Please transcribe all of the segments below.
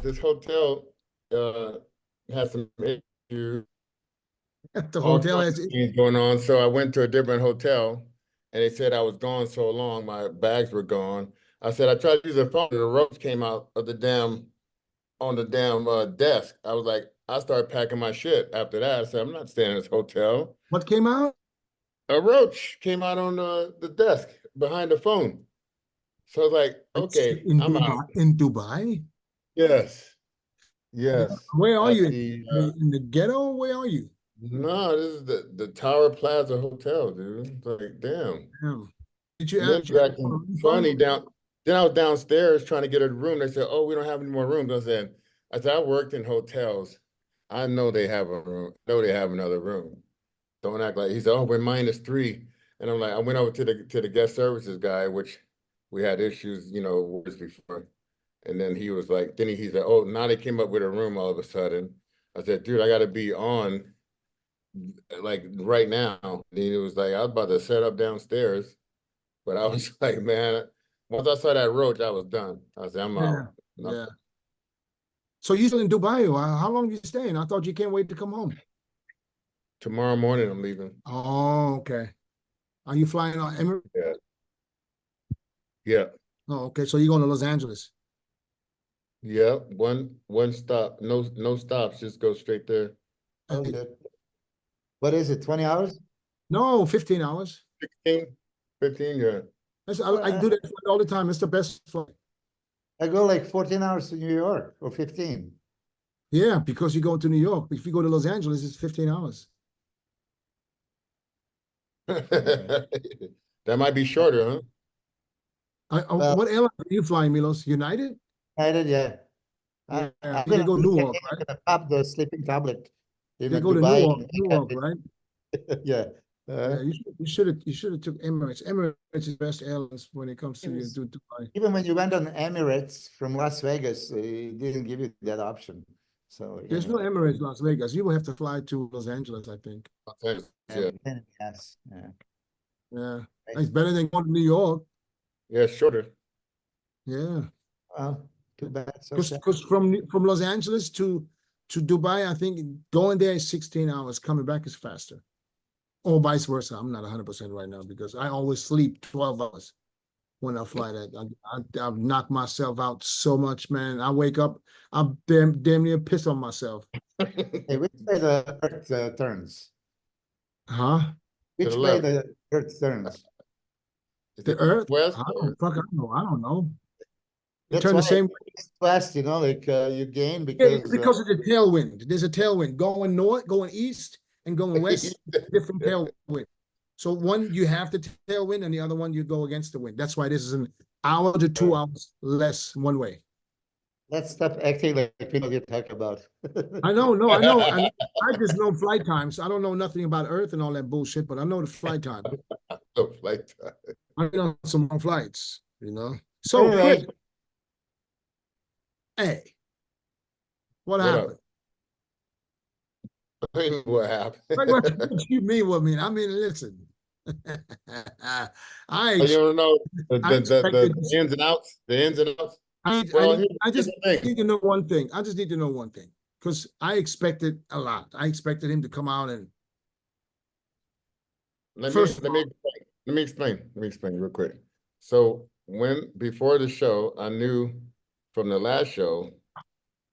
this hotel has some issues, The all hotel kinds has of things going on. So I went to a different hotel, and they said I was gone so long, my bags were gone. I said I tried to use the phone, and the roach came out of the damn desk. I was like, I started packing my shit after that. I said, I'm not staying in this hotel. what came out? A roach came out on the desk behind the phone. So I was like, It's okay, in I'm out. Dubai. In Dubai? Yes, Yeah. yes. Where are At you? the In the ghetto? Where are you? no, this is the Tower Plaza Hotel, dude. It's like, damn. Yeah. Did you And then ask they're for a acting refund? funny down. Then I was downstairs trying to get a room. They said, "Oh, we don't have any more rooms." I said, I worked in hotels. I know they have a room. I know they have another room. Don't act like he said, "Oh, we're -3." And I'm like, I went over to the guest services guy, which we had issues, words before. And then he was like, he said, "Oh, now they came up with a room all of a sudden." I said, "Dude, I got to be on like right now." And he was like, I was about to set up downstairs, but I was like, man, once I saw that roach, I was done. I said, I'm Yeah. out. Yeah. So you still in Dubai? Or how long you staying? I thought you can't wait to come home. Tomorrow morning, I'm leaving. Oh, okay. Are you flying on Emirates? Yeah. Yeah. Oh, okay. So you're going to Los Angeles. Yeah. One stop. No stops. Just go straight there. Oh, good. What is it, 20 hours? No, 15 hours. 16, 15, yeah. I do that flight all the time. It's the best flight. I go like 14 hours to New York or 15. Yeah, because you go to New York. If you go to Los Angeles, it's 15 hours. That might be shorter, huh? What airline are you flying, Milos? United? United, yeah. Yeah, I'm they gonna go look at Newark, it, right? I'm gonna pop the sleeping tablet in They go to Dubai. Newark, right? Yeah. Yeah, you should have took Emirates. Emirates is the best airlines when it comes to you to Dubai. Even when you went on Emirates from Las Vegas, it didn't give you that option. So There's no Emirates Las Vegas. You will have to fly to Los Angeles, I think. Yeah. Yes. Yeah. Yeah, it's better than going to New York. Yeah, shorter. Yeah, Well, too bad. So sad. because from Los Angeles to Dubai, I think going there is 16 hours. Coming back is faster, or vice versa. I'm not 100% right now because I always sleep 12 hours when I fly that. I've knocked myself out so much, man. I wake up, I'm damn near pissed on myself. Hey, which way the Earth turns? Huh? To Which the way left. the Earth turns? Is The it Earth? west? I don't know. It That's turned why the same way. east west, like you gain Yeah, because because of the tailwind. There's a tailwind going north, going east, and going west. Different tailwind. So one you have the tailwind, and the other one you go against the wind. That's why this is an hour to 2 hours less one way. let's stop acting like people you talk about. I know, no, I know. I just know flight times. I don't know nothing about Earth and all that bullshit, but I know the flight time. Oh, flight time. I know some long flights, So, Anyway, Chris, hey, what What happened? up? What happened? What you mean? What mean? I mean, listen. I You don't know I expected the ins and outs. The ins and outs. I Well, just here's the thing. need to know one thing. I just need to know one thing because I expected a lot. I expected him to come out and Let me first of let all, me let me explain. Let me explain real quick. So before the show, I knew from the last show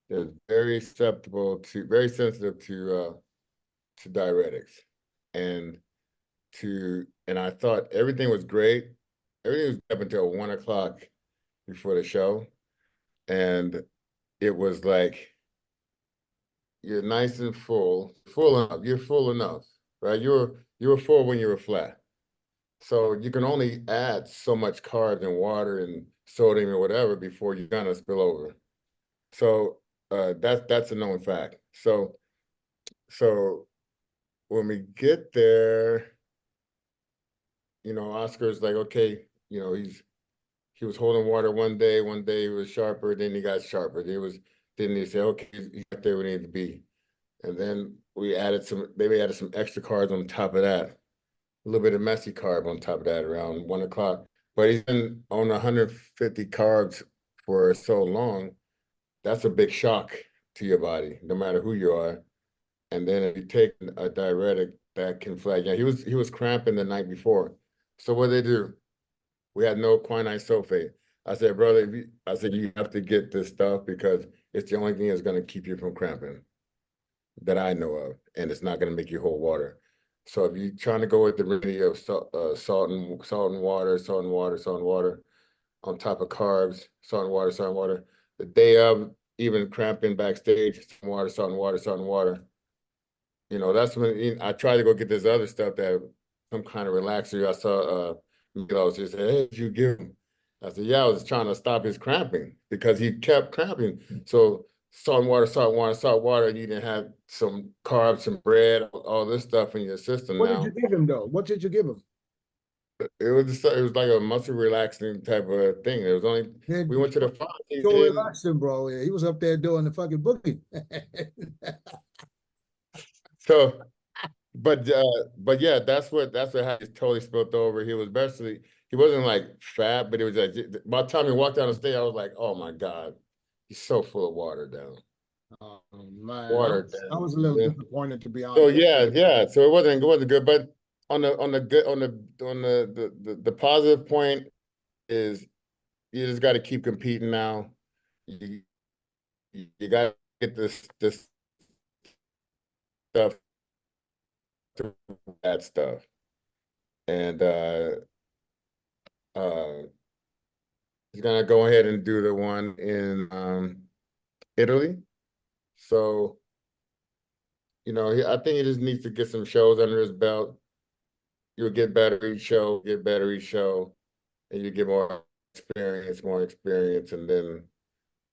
they're very sensitive to diuretics, and and I thought everything was great. Everything was up until 1 o'clock before the show, and it was like you're nice and full enough. You're full enough, right? You were full when you were flat. So you can only add so much carbs and water and sodium or whatever before you're gonna spill over. So that's a known fact. So when we get there, Oscar's like, okay, he was holding water one day he was sharper, then he got sharper. Then he said, okay, he's right there where he need to be. And then we maybe added some extra carbs on top of that. A little bit of messy carb on top of that around 1 o'clock. But he's been on 150 carbs for so long that's a big shock to your body, no matter who you are. And then if you take a diuretic, that can flag. Yeah, he was cramping the night before. So what they do? We had no quinine sulfate. I said, brother, I said, you have to get this stuff because it's the only thing that's going to keep you from cramping that I know of, and it's not going to make you hold water. So if you're trying to go with the remedy of salt and water on top of carbs, salt and water, the day of even cramping backstage, salt and water. You know, that's when I tried to go get this other stuff that some kind of relaxer. I saw Milos. He said, "Hey, did you give him?" I said, "Yeah, I was trying to stop his cramping because he kept cramping." So salt and water, and you didn't have some carbs, some bread, all this stuff in your system What now. did you give him though? What did you give him? It was like a muscle relaxing type of thing. It was only we went to the pharmacy. Go relax him, bro. Yeah, he was up there doing the fucking booking. So, but yeah, that's what he totally spilled over. He wasn't like fat, but it was like by the time he walked down the stage, I was like, oh my God, he's so full of water down. Oh man, Water I was a down. little Yeah. disappointed to be honest. So yeah. So it wasn't good. But on the positive point is you just got to keep competing now. You got to get this stuff to that stuff. And he's gonna go ahead and do the one in Italy. So, you know, I think he just needs to get some shows under his belt. You'll get better each show, and you get more experience, and then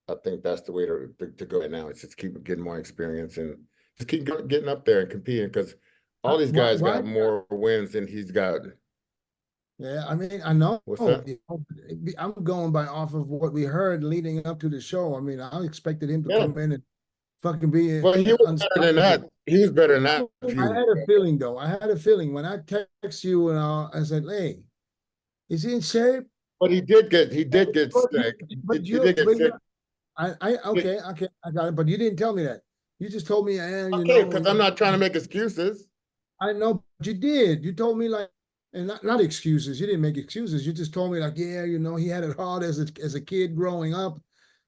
I think that's the way to go right now. It's just keep getting more experience and just keep getting up there and competing because all these guys got more wins than he's got. Yeah, I mean, I know. What's that? I'm going by off of what we heard leading up to the show. I mean, I expected him to come in and fucking be. Well, he was better than that. He was better than that. I had a feeling though. I had a feeling when I text you and I said, "Hey, is he in shape?" But he did get sick. But He did get sick. Okay, I got it. But you didn't tell me that. You just told me, and okay, because I'm not trying to make excuses. I know, but you did. You told me like, and not excuses. You didn't make excuses. You just told me like, yeah, he had it hard as a kid growing up.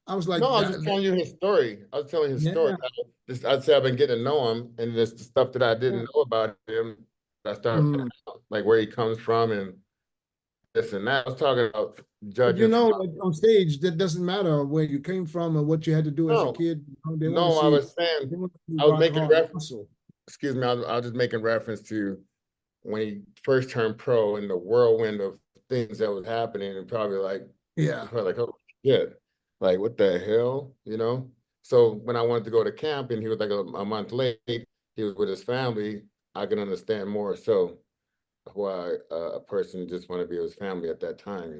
I was like, no, I was just telling you his story. I was telling his story. I'd say I've been getting to know him, and just the stuff that I didn't know about him. I started like where he comes from and this and that. I was talking about judging. Like on stage, that doesn't matter where you came from or what you had to do as a kid. I was saying, I was making reference. Excuse me, I was just making reference to when he first turned pro and the whirlwind of things that was happening, and probably like, oh shit, like what the hell, So when I wanted to go to camp and he was like a month late, he was with his family, I can understand more so why a person just want to be with his family at that time,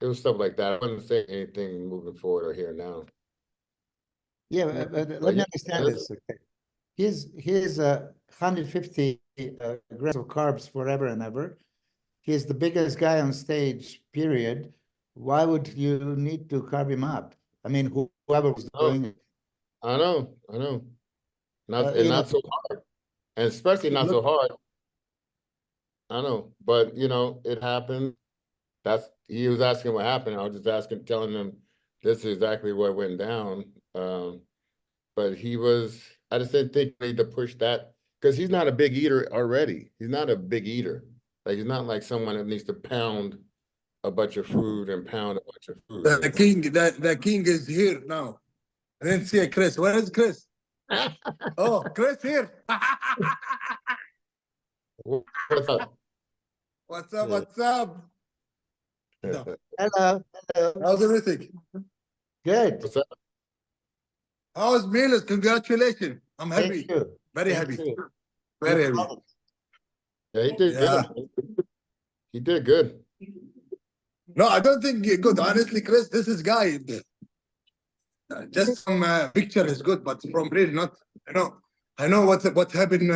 It was stuff like that. I wasn't saying anything moving forward or here now. Yeah, but let me understand this. Okay. He's 150 grams of carbs forever and ever. He's the biggest guy on stage, period. Why would you need to carb him up? I mean, whoever was doing it. I know. Not so hard. And especially not so hard. I know, but it happened. He was asking what happened. I was just telling him this is exactly what went down. But I just didn't think we need to push that because he's not a big eater already. He's not a big eater. Like he's not like someone that needs to pound a bunch of food and pound a bunch of food. The king is here now. I didn't see Chris. Where is Chris? Oh, Chris here. What's up? What's up? Hello. How's everything? Good. What's up? How's Milos? Congratulations. I'm happy. Thank you. Very happy. Very happy. Yeah, he did good. He did good. No, I don't think you're good. Honestly, Chris, this is guy. Just some picture is good, but from real, not. I know what happened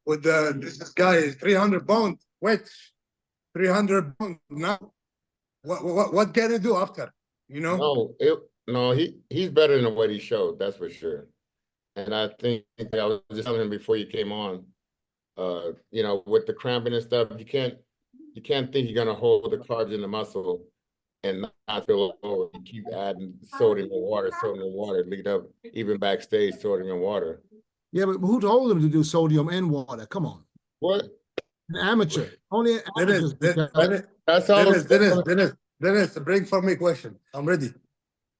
with this guy is 300 pounds weight, 300 pounds now. What can you do after? No, No, he's better than what he showed, that's for sure. And I think I was just telling him before you came on, you know, with the cramping and stuff, you can't think you're gonna hold the carbs in the muscle and not feel lower. You keep adding sodium and water, lead up even backstage sodium and water. Yeah, but who told him to do sodium and water? Come on. What? An amateur. Only amateurs. That's all. Dennis, bring for me question. I'm ready.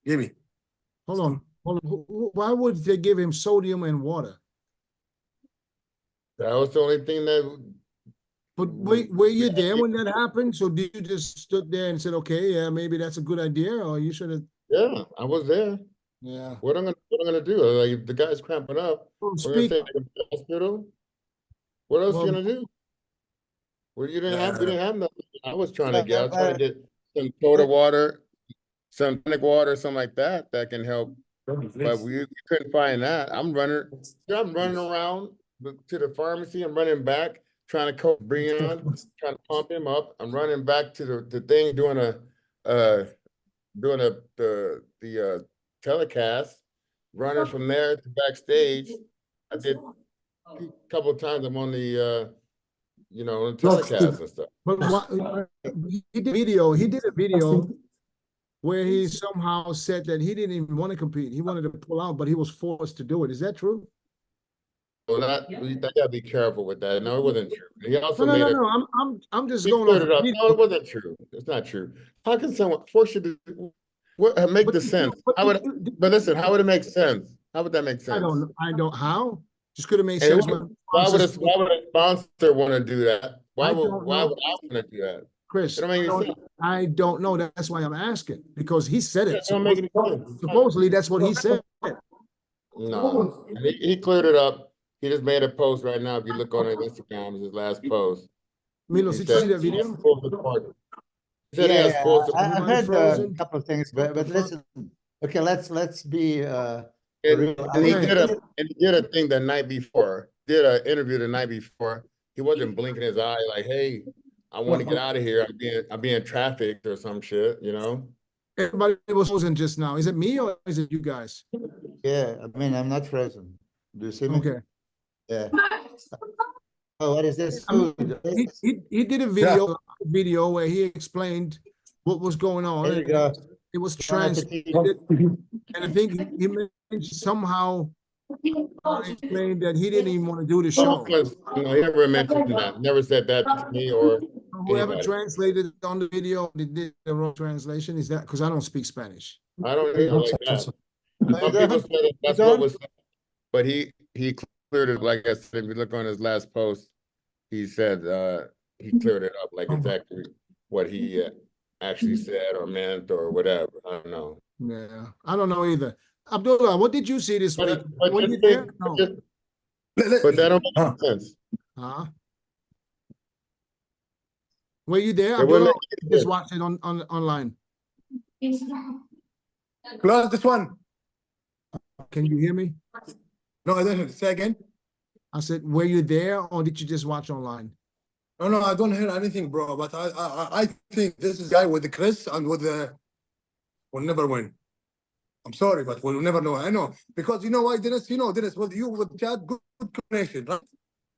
Give me. Hold on. Why would they give him sodium and water? That was the only thing that. But were you there when that happened? So did you just stood there and said, okay, yeah, maybe that's a good idea, or you should have? Yeah, I was there. Yeah. What I'm gonna do? Like, if the guy's cramping up, Well, we're gonna take him to the hospital. What else you gonna do? Well, we didn't have nothing. I was trying to get some soda water, some tonic water, something like that can help. But we couldn't find that. I'm running around to the pharmacy. I'm running back, trying to call BREON, trying to pump him up. I'm running back to the thing, doing the telecast, running from there to backstage. I did a couple of times. I'm on the you know, on the telecast and stuff. But he did a video where he somehow said that he didn't even want to compete. He wanted to pull out, but he was forced to do it. Is that true? Well, you gotta be careful with that. No, it wasn't true. He also No. I'm just going cleared it up. off. No, it wasn't true. It's not true. How can someone force you to make the sense? But listen, how would it make sense? How would that make sense? I don't how? Just could have made And sense. why would a sponsor want to do that? Why would I want to do that? Chris, It don't make any sense. I don't know. That's why I'm asking, because he said it. It don't make any sense. Supposedly, that's what he said. No, he cleared it up. He just made a post right now. If you look on his Instagram, it's his last post. Milos, did you see that video? I've heard a couple of things, but listen. Okay, let's be And he did a thing the night before. Did an interview the night before. He wasn't blinking his eye like, "Hey, I want to get out of here. I'm being trafficked or some shit," you know. Everybody was frozen just now. Is it me or is it you guys? Yeah, I mean, I'm not frozen. Do you see me? Okay. Yeah. Oh, what is this? He did a video where he explained what was going on. There you go. It was translated, and I think he somehow explained that he didn't even want to do the show. No, he never mentioned that. Never said that to me or whoever anybody. Translated on the video. They did the wrong translation. Is that because I don't speak Spanish? I don't hear like that. Some people said that's what was said, but he cleared it. Like I said, if you look on his last post, he said he cleared it up like exactly what he actually said or meant or whatever. I don't know. Yeah, I don't know either. Abdullah, what did you see this week? But that don't make sense. Huh? Were you there? Abdullah, just watch it on online. Close this one. Can you hear me? No, I don't hear. Say again. I said, were you there or did you just watch online? No, I don't hear anything, bro. But I think this is guy with the Chris and with the will never win. I'm sorry, but we'll never know. I know because you know why, Dennis? You know, Dennis, with you with Chad, good combination, right?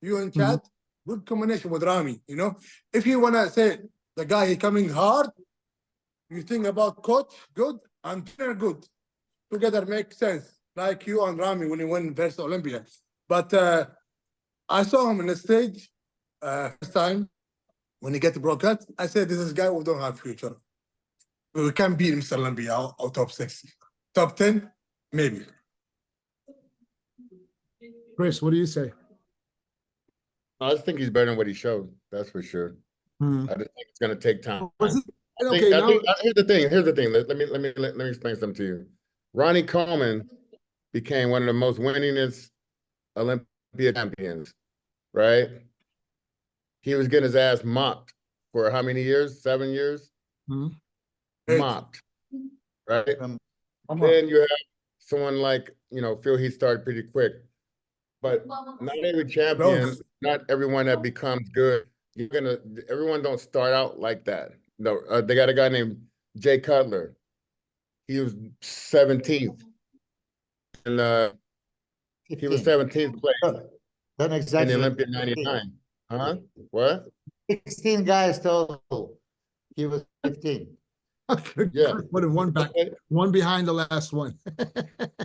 You and Chad, good combination with Rami. You know, if you wanna say the guy he coming hard, you think about coach good and trainer good. Together make sense. Like you and Rami when you win versus Olympia. But I saw him on the stage first time when he get the broadcast. I said, this is a guy who don't have future. We can beat Mr. Olympia or top 6. Top 10, maybe. Chris, what do you say? I just think he's better than what he showed. That's for sure. I just think it's gonna take time. Okay, Here's the thing. Let me explain something to you. Ronnie Coleman became one of the most winningest Olympia champions, right? He was getting his ass mocked for how many years? 7 years? Mocked, right? Then you have someone like, you know, Phil, he started pretty quick. But not every champion, not everyone that becomes good, everyone don't start out like that. No, they got a guy named Jay Cutler. he was 17th. And he was 15. 17th place Don't in the exaggerate. Olympia 99. Huh? What? 16 guys total. He was 15. Yeah. Put it one back, one behind the last one.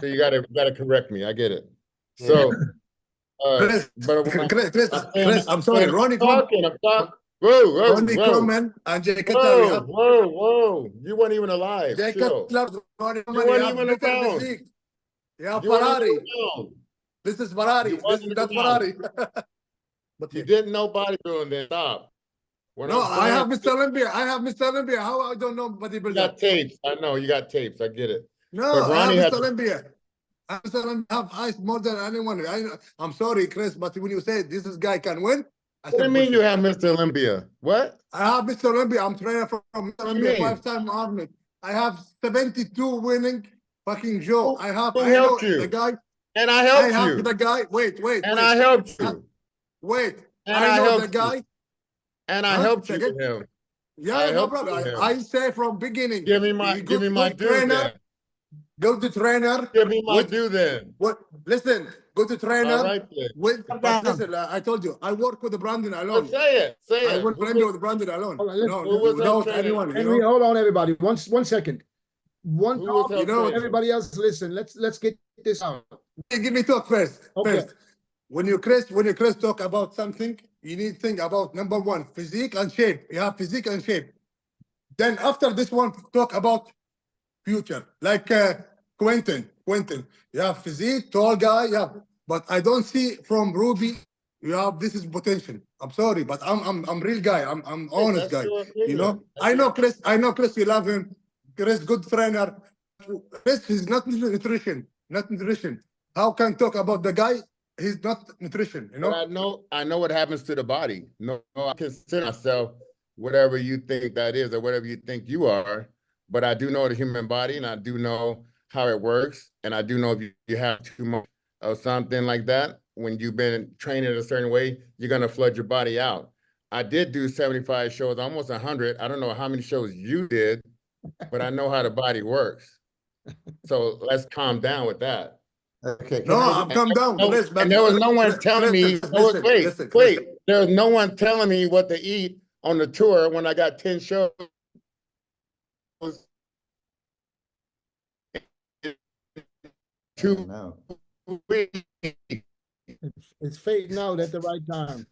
So you gotta correct me. I get it. So Chris, but when Chris, I'm sorry, Ronnie I'm talking. Whoa, Ronnie Coleman and Jay Cutler. Whoa. You weren't even alive. Jay Chill. Cutler, Ronnie You Coleman, weren't you have even better around. physique. You have You weren't Ferrari. even around. This is Ferrari. You This wasn't is not even Ferrari. But You didn't know bodybuilding then. Stop. When no, I'm I have saying- Mr. Olympia. I have Mr. Olympia. How I don't know You bodybuilder? got tapes. I know you got tapes. I get it. No, But I Ronnie have had Mr. Olympia. I have ice more than anyone. I'm sorry, Chris, but when you say this is guy can win, I What do said, you mean you bullshit. have Mr. Olympia? What? I have Mr. Olympia. I'm trainer from Mr. do you Olympia, mean? 5-time Army. I have 72 winning fucking Joe. I Who know helped you? the guy. And I I helped have you. the guy. Wait. And I helped Uh, you. Wait. And I I know the helped you. guy. And I Huh? helped Say you again? with him. Yeah, I no helped problem. you with him. I say from beginning. Give me my you give me my good due trainer. then. Go to trainer. Give me my with- due then. What? Listen. Go to trainer. All right then. But listen, I told you, I work with Brandon Well, alone. say it. Say I it. work Who Brandon was, with Brandon alone. Hold on, let's- No, who was without that trainer? anyone. You Henry, know. hold on, everybody. One second. One who was talk, helping? know, everybody else listen. Let's get this out. Hey, give me talk first. Okay. First, when you Chris talk about something, you need to think about number one, physique and shape. You have physique and shape. Then after this one, talk about future. Like Quentin, you have physique, tall guy, yeah. But I don't see from Ruby, you have this is potential. I'm sorry, but I'm real guy. I'm honest That's guy. your opinion. You know, That's I your- know Chris, you love him. Chris, good trainer. Chris is not nutrition. How can talk about the guy? He's not nutrition, you But know? I know what happens to the body. No, I consider myself whatever you think that is or whatever you think you are. But I do know the human body and I do know how it works. And I do know if you have too much of something like that, when you've been trained in a certain way, you're gonna flood your body out. I did do 75 shows, almost 100. I don't know how many shows you did, but I know how the body works. So let's calm down with that. Okay. No, I'm come down. No, Chris, but- and there was no one Chris, telling me, listen, wait, listen, Chris. there was no one telling me what to eat on the tour when I got 10 shows. Two No. weeks. It's fading out at the right time.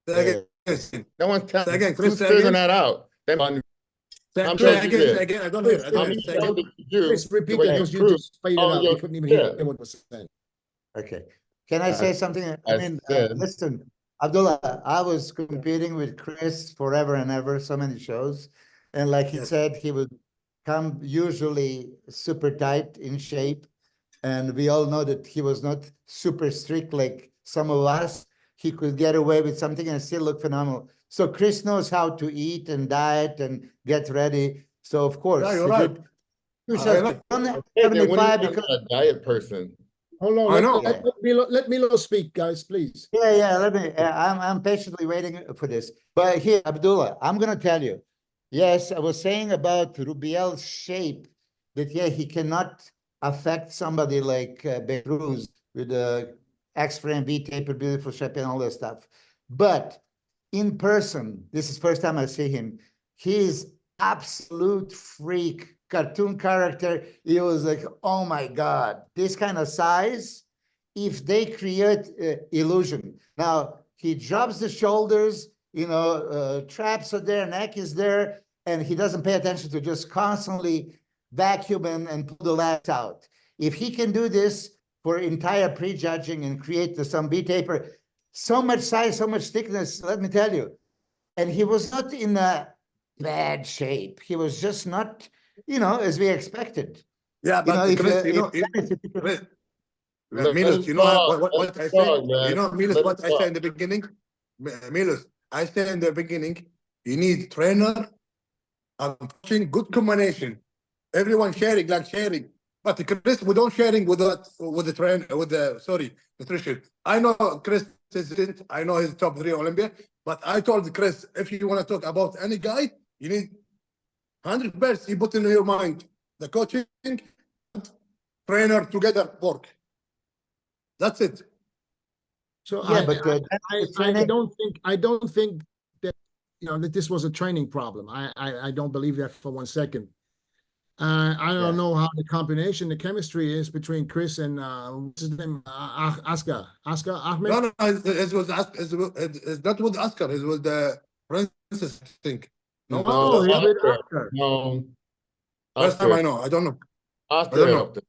Say again. No one's telling Say again, me. Chris, Who's say figuring again. that out? I'm Say sure you again, did. say again. I don't hear. I don't hear. Say I'm again. you. Please repeat the way that you because you prove just faded all out. your We couldn't even hear shit. what was saying. Okay. Can I say something? I said- Listen, Abdullah, I was competing with Chris forever and ever, so many shows. And like he Yes. said, he would come usually super tight in shape. And we all know that he was not super strict like some of us. He could get away with something and still look phenomenal. So Chris knows how to eat and diet and get ready. So of course, Yeah, you're he right. did two I shows. know. Don't Hey, then what do you 75 mean because I'm not a diet person? Hold on. I know. Let Milo speak, guys, please. Yeah, let me, I'm patiently waiting for this. But here, Abdullah, I'm gonna tell you. Yes, I was saying about Rubiel's shape, that yeah, he cannot affect somebody like BEHROUZ with the X-frame, V-taper, beautiful shape and all that stuff. But in person, this is first time I see him, he's absolute freak, cartoon character. He was like, oh my God, this kind of size, if they create illusion. Now, he drops the shoulders, traps are there, neck is there, and he doesn't pay attention to just constantly vacuum and pull the lats out. If he can do this for entire prejudging and create some V-taper, so much size, so much thickness, let me tell you. And he was not in a bad shape. He was just not, as we expected. Yeah, but Chris, Chris, Let Milos, him you know talk. what Let I him said? talk, man. You know, Milos, Let what him I said talk. in the beginning? Milos, I said in the beginning, you need trainer and coaching, good combination. Everyone sharing, But Chris, we don't sharing with the trainer, nutrition. I know Chris isn't. I know he's top 3 Olympia, but I told Chris, if you want to talk about any guy, you need 100%. You put in your mind the coaching, trainer together work. That's it. So Yeah, I, but I, that's I, the I training. don't think that, you know, that this was a training problem. I don't believe that for 1 second. I don't Yeah. know how the combination, the chemistry is between Chris and what's his name, Oscar Ahmed. No, it's not with Oscar. It's with the Princess, I think. No, Oh, No, it's with Oscar. Oscar. No, first time Oscar. I know. I don't know. Oscar I don't know. helped him.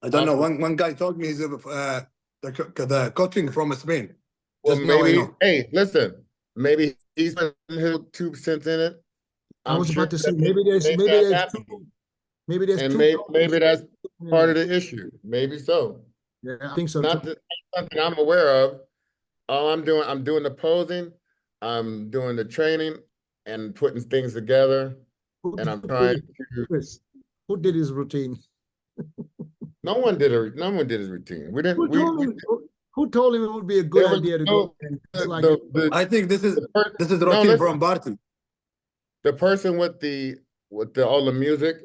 I don't know. Oscar. One guy told me he's the coaching from Spain. Well, Just now I maybe. know. Hey, listen. Maybe he's putting his 2 cents in it. I was about to say that- maybe there's maybe maybe that's there's happening. two, maybe there's And two. maybe that's part of Yeah, the issue. Maybe so. I think so too. Not something I'm aware of. All I'm doing the posing, I'm doing the training and putting things together. And I'm trying to. Chris, who did his routine? No one did his routine. We didn't. Who told him it would be a good There was idea to no- go? And it's like, I think this is No, routine listen. from Barty. The person with all the music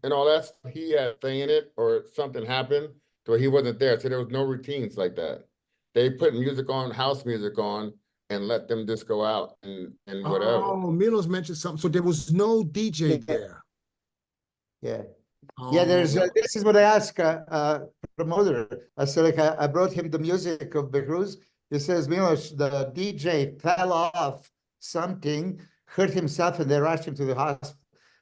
and all that, he had saying it or something happened where he wasn't there. So there was no routines like that. They put music on, house music on, and let them just go out and whatever. oh, Milos mentioned something. So there was no DJ Yeah. there. Yeah. Yeah, there's Oh, this is what I asked promoter. I said, like, I brought him the music of BEHROUZ. He says, Milos, the DJ fell off something, hurt himself, and they rushed him to the hospital.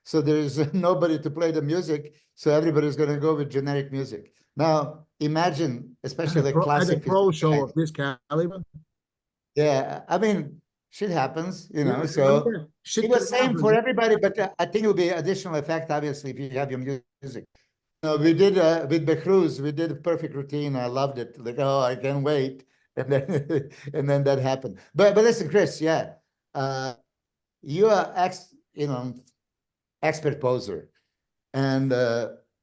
So there is nobody to play the music. So everybody's going to go with generic music. Now, imagine, especially the at a classic. pro show of this caliber. Yeah, I mean, shit happens, you know. Yeah, So yeah, shit it was can same happen. for everybody, but I think it'll be additional effect, obviously, if you have your music. We did with BEHROUZ, we did a perfect routine. I loved it. Like, oh, I can't wait, and then and then that happened. But listen, Chris, yeah, you are expert poser, and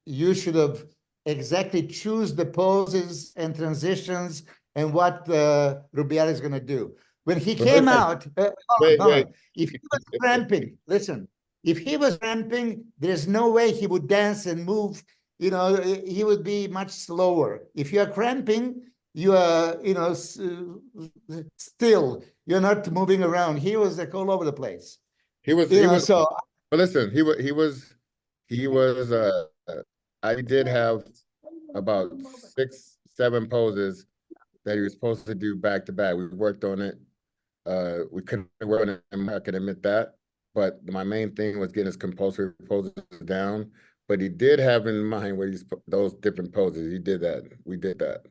you should have exactly choose the poses and transitions and what RUBIEL is going to do. When he But came listen, out, wait. if he was cramping, listen, if he was cramping, there's no way he would dance and move. You know, he would be much slower. If you are cramping, you are, still, you're not moving around. He was like all over the place. He was. So But listen, he was. I did have about 6, 7 poses that he was supposed to do back to back. We worked on it. We couldn't work on it. I can admit that. But my main thing was getting his compulsory poses down. But he did have in mind where he's those different poses. He did that. We did that.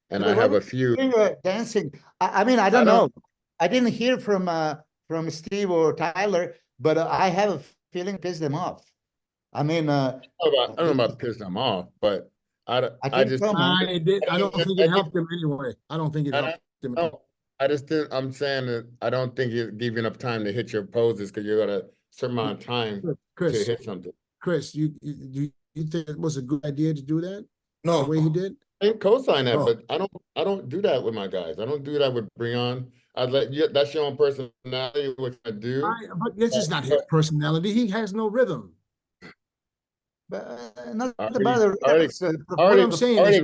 And I have a few dancing. I mean, I don't know. I didn't hear from Steve or Tyler, but I have a feeling pissed them off. I mean, I don't know about pissing them off, but I just I don't think it helped him anyway. I don't think it helped him. No, I just didn't. I'm saying that I don't think you give you enough time to hit your poses because you're gonna certain amount of time to hit something. Chris, you think it was a good idea to do that? No, The way he did? I can co-sign that, Oh. but I don't do that with my guys. I don't do that with BREON. I'd let you. That's your own personality. What I do. But this is not his personality. He has no rhythm. but not Already- about the already- What I'm saying is,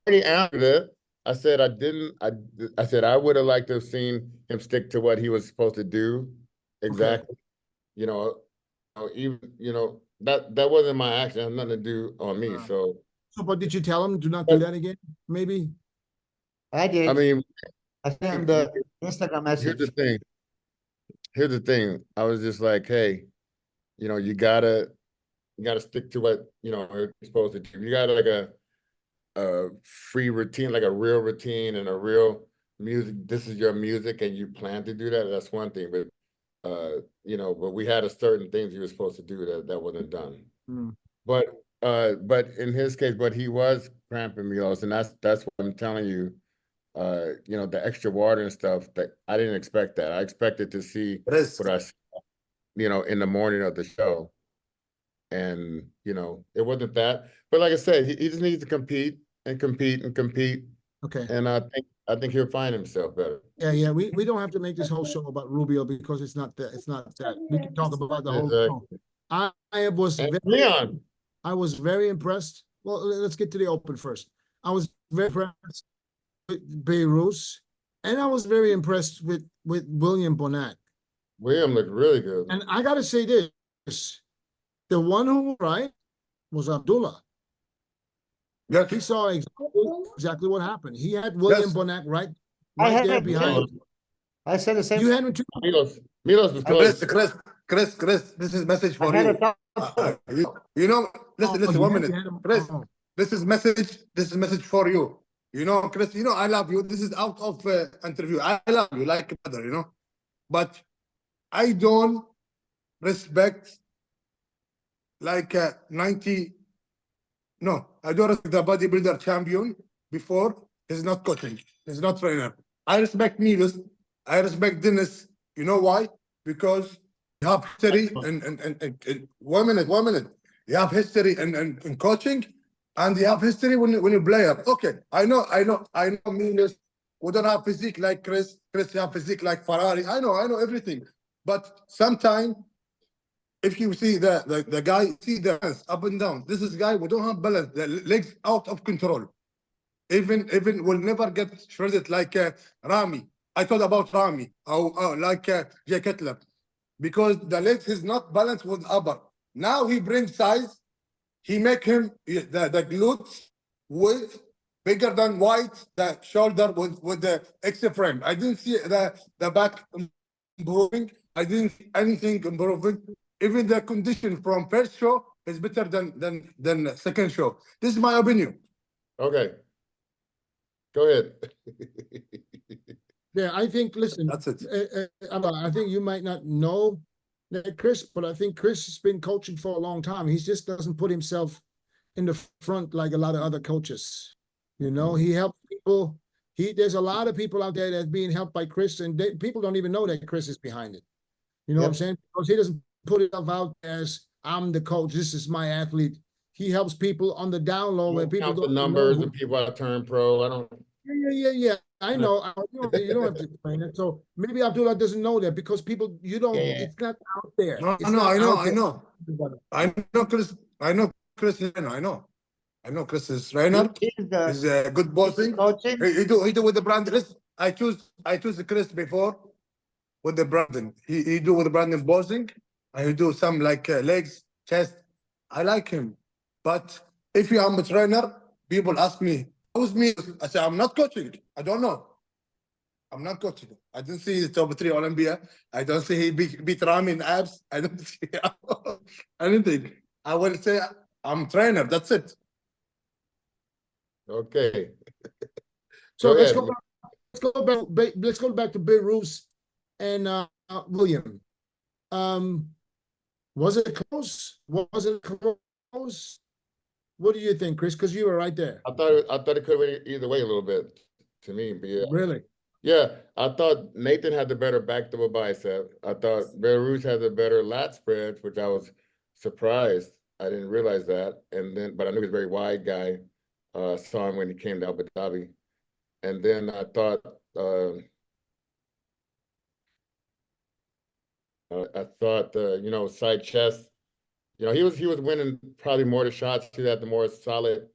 already answered it. I said I didn't. I said I would have liked to have seen him stick to what he was supposed to do. Exactly. You know, even that wasn't my action. It had nothing to do on me. So but did you tell him do not do that again? Maybe. I did. I mean, I sent the Instagram message. Here's the thing. I was just like, hey, you gotta stick to what you're supposed to do. You got like a free routine, like a real routine and a real music. This is your music, and you plan to do that. That's one thing, but but we had a certain things you were supposed to do that wasn't done. But in his case, but he was cramping Milos, and that's what I'm telling you. The extra water and stuff that I didn't expect that. I expected to see what I saw, in the morning of the show. And, it wasn't that. But like I said, he just needs to compete and compete and compete. Okay. And I think he'll find himself better. Yeah. We don't have to make this whole show about RUBIEL because it's not that. We can talk about the whole show. I was And very, BREON. I was very impressed. Well, let's get to the Open first. I was very impressed with BEHROUZ, and I was very impressed with William Bonac. William looked really good. And I gotta say this, the one who was Abdullah. Yes. He saw exactly what happened. He had William Yes. Bonac right I had there it behind too. him. I said the same. You had him too. Milos was close. Chris, this is message I for had you. a thought. You know, listen, you 1 had- minute. you had him- Chris, oh. this is message for you. You know, Chris, you know, I love you. This is out of interview. I love you like a brother, you know. But I don't respect like 90. No, I don't respect the bodybuilder champion before he's not coaching. He's not trainer. I respect Milos. I respect Dennis. You know why? Because you have history and 1 minute, 1 minute. You have history in coaching, and you have history when you play up. Okay, I know Milos. We don't have physique like Chris. Chris have physique like Ferrari. I know everything. But sometimes, if you see the guy, see the hands up and down. This is guy, we don't have balance. The legs out of control. Even will never get shredded like Rami. I thought about Rami or like Jay Cutler, because the legs is not balanced with upper. Now he brings size. He make him the glutes with bigger than White, the shoulder with the extra frame. I didn't see the back improving. I didn't see anything improving. Even the condition from first show is better than second show. This is my opinion. Okay. Go ahead. Yeah, I think, listen, That's it. I think you might not know that Chris, but I think Chris has been coaching for a long time. He just doesn't put himself in the front like a lot of other coaches. You know, he helps people. There's a lot of people out there that's being helped by Chris, and people don't even know that Chris is behind it. You know what I'm saying? Because he doesn't put himself out as, I'm the coach, this is my athlete. He helps people on the down low where people Count the don't know numbers who- and people that turn pro. I don't. Yeah. I know. You don't have to explain it. So maybe Abdullah doesn't know that because people, you don't, it's not out there. No, It's no, not I know, out I there. know. I know Chris. I know Chris. I know Chris is trainer. He's a good bossing. Coaching. He do with the brand. I choose Chris before with the Brandon. He do with the Brandon bossing. And he do some like legs, chest. I like him. But if you are a trainer, people ask me, who's me? I say, I'm not coaching. I don't know. I'm not coaching. I didn't see the top 3 Olympia. I don't see he beat Rami in abs. I don't see anything. I will say I'm trainer. That's it. Okay. So Go let's ahead. go back to BEHROUZ and William. Was it close? Was it close? What do you think, Chris? Because you were right there. I thought it could have went either way a little bit to me, but yeah. Really? Yeah, I thought Nathan had the better back double bicep. I thought BEHROUZ had the better lat spreads, which I was surprised. I didn't realize that. But I knew he was a very wide guy. Saw him when he came to Abu Dhabi. And then I thought side chest. He was winning probably more the shots. He had the more solid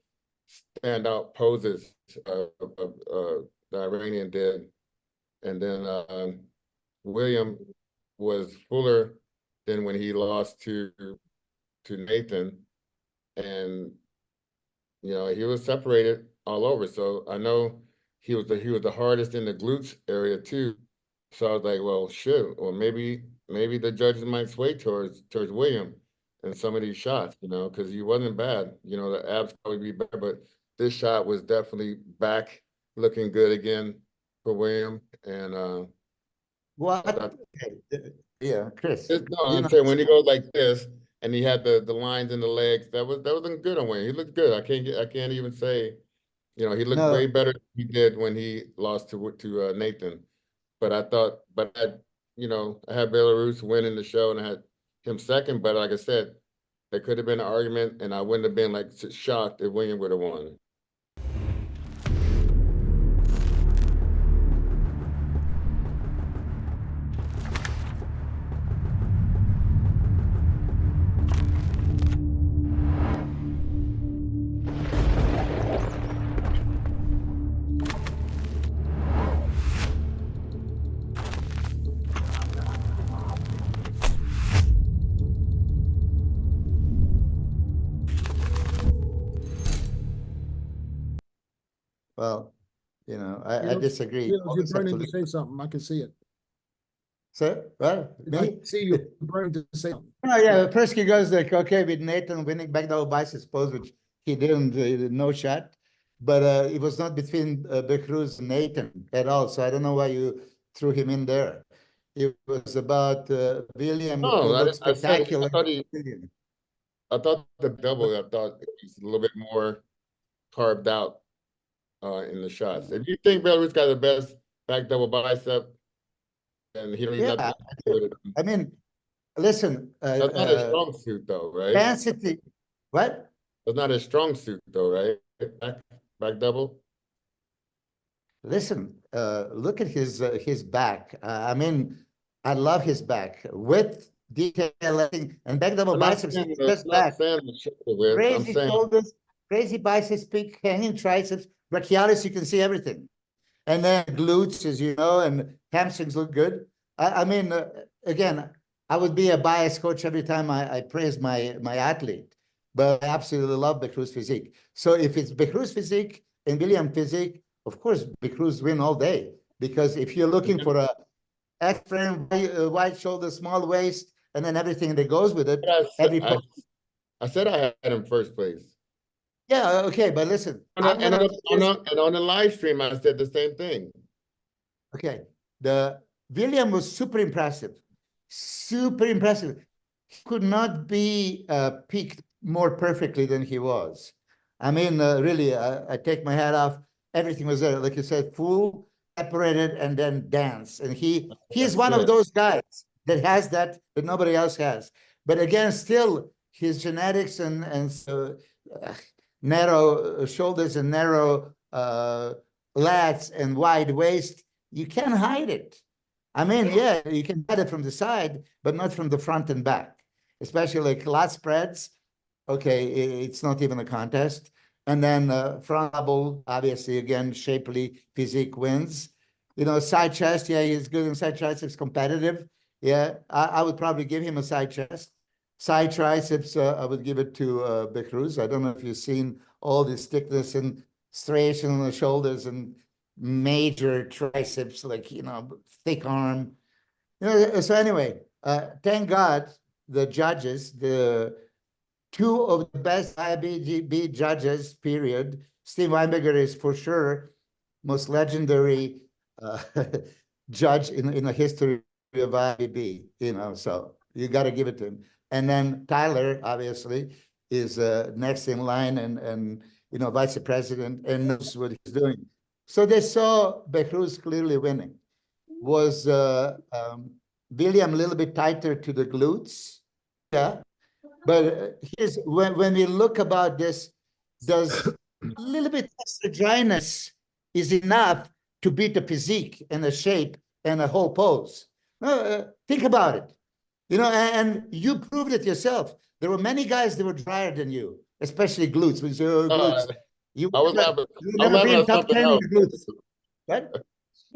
standout poses the Iranian did. And then William was fuller than when he lost to Nathan. And he was separated all over. So I know he was the hardest in the glutes area too. So I was like, well, shit. Well, maybe the judges might sway towards William in some of these shots, because he wasn't bad. The abs probably be better, but this shot was definitely back looking good again for William. And What? Yeah, Chris. I'm saying when he goes like this and he had the lines in the legs, that wasn't good on William. He looked good. I can't even say, he looked way better than he did when he lost to Nathan. But I had BEHROUZ winning the show and I had him second. But like I said, there could have been an argument, and I wouldn't have been like shocked if William would have won. Well, I You disagree. You're Always have to burning to leave. say something. I can see it. Sir, what? I Me? can see you burning to say something. Oh, yeah, Persky goes like, okay, with Nathan winning back double biceps pose, which he didn't, no shot. But it was not between BEHROUZ and Nathan at all. So I don't know why you threw him in there. It was about William, who No, looked I said, spectacular. I thought the double, I thought it was a little bit more carved out in the shots. If you think Belarus got the best back double bicep, and he don't even have Yeah, to do it. I mean, listen, That's not a strong suit though, right? density, what? That's not a strong suit though, right? Back double. Listen, look at his back. I mean, I love his back with detailing and back double I'm not biceps. saying Just I'm back. not saying the shoulder width. I'm Crazy saying shoulders, crazy biceps, big hanging triceps, brachialis, you can see everything. And then glutes, as you know, and hamstrings look good. I mean, again, I would be a biased coach every time I praise my athlete, but I absolutely love BEHROUZ physique. So if it's BEHROUZ physique and William physique, of course, BEHROUZ win all day. Because if you're looking for a X-frame, wide shoulder, small waist, and then everything that goes with it, I said I had him first place. yeah, okay, but listen. And on the live stream, I said the same thing. Okay, the William was super impressive. Super impressive. He could not be peaked more perfectly than he was. I mean, really, I take my hat off. Everything was there, like you said, full, separated, and then dance. And he's one of those guys that has that nobody else has. But again, still, his genetics and narrow shoulders and narrow lats and wide waist, you can't hide it. I mean, yeah, you can hide it from the side, but not from the front and back, especially like lat spreads. Okay, it's not even a contest. And then front double, obviously, again, shapely physique wins. Side chest, yeah, he's good in side triceps, competitive. Yeah, I would probably give him a side chest. Side triceps, I would give it to BEHROUZ. I don't know if you've seen all this thickness and striation on the shoulders and major triceps, like, thick arm. So anyway, thank God the judges, the two of the best IBGB judges, period. Steve Weinberger is for sure most legendary judge in the history of IBB, so you got to give it to him. And then Tyler, obviously, is next in line and vice president and knows what he's doing. So they saw BEHROUZ clearly winning. Was William a little bit tighter to the glutes? Yeah. But here's when we look about this, does a little bit extra dryness is enough to beat the physique and the shape and the whole pose? No, think about it. And you proved it yourself. There were many guys that were drier than you, especially glutes. When you glutes, I was laughing at something else. What?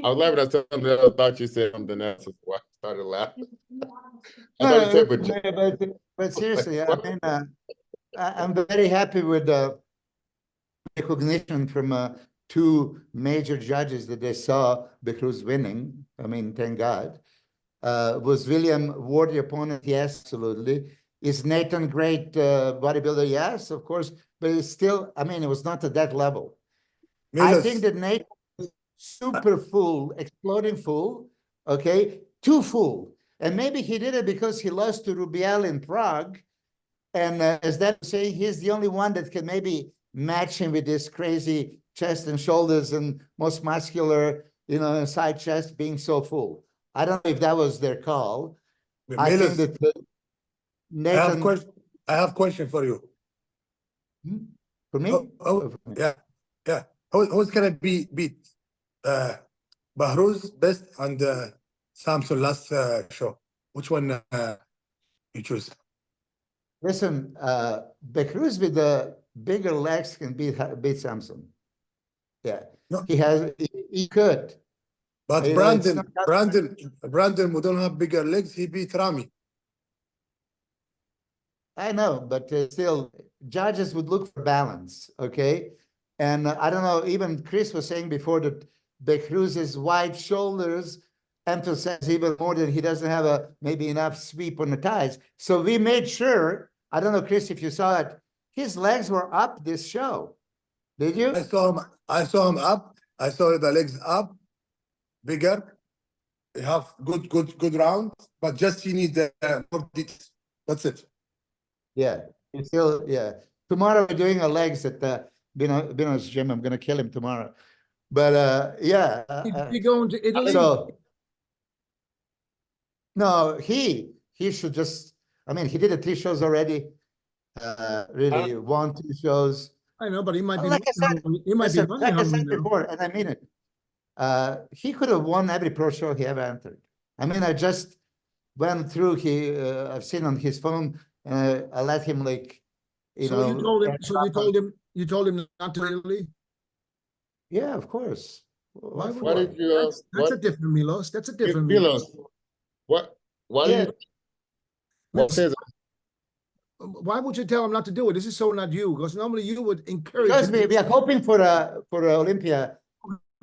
I was laughing at something else. I thought you said something else. That's why I started laughing. I thought you said, but seriously, I mean, I'm very happy with the recognition from two major judges that they saw BEHROUZ winning. I mean, thank God. Was William worthy opponent? Yes, absolutely. Is Nathan great bodybuilder? Yes, of course. But it's still, I mean, it was not at that level. Milos. I think that Nathan was super full, exploding full, okay? Too full. And maybe he did it because he lost to RUBIEL in Prague. And as that saying, he's the only one that can maybe match him with this crazy chest and shoulders and most muscular, side chest being so full. I don't know if that was their call. Milos, I think that Nathan. I have question for you. For me? Yeah. Who's gonna beat BEHROUZ best and Samson last show? Which one you choose? Listen, BEHROUZ with the bigger legs can beat Samson. Yeah, no. He could. But Brandon, who don't have bigger legs, he beat Rami. I know, but still, judges would look for balance, okay? And I don't know, even Chris was saying before that BEHROUZ's wide shoulders emphasize even more that he doesn't have maybe enough sweep on the thighs. So we made sure, I don't know, Chris, if you saw it, his legs were up this show. Did you? I saw him up. I saw the legs up, bigger. You have good round, but just you need more details. That's it. Yeah, still, yeah. Tomorrow we're doing our legs at Bino's gym. I'm gonna kill him tomorrow. But yeah. You going to Italy? So no, he should just. I mean, he did the 3 shows already. Really, 1, 2 shows. I know, but he might be. Like I said, he might listen, be money like I hungry said now. before, and I mean it. He could have won every pro show he ever entered. I mean, I just went through. I've seen on his phone, and I let him like, you So know. you told him. So you told him not to Italy. Yeah, of course. Why Why did you? That's a different Milos. That's a different Milos. Milos? What? Why do Yeah. you? What is it? Why would you tell him not to do it? This is so not you, because normally you would encourage. Because him. we are hoping for a Olympia.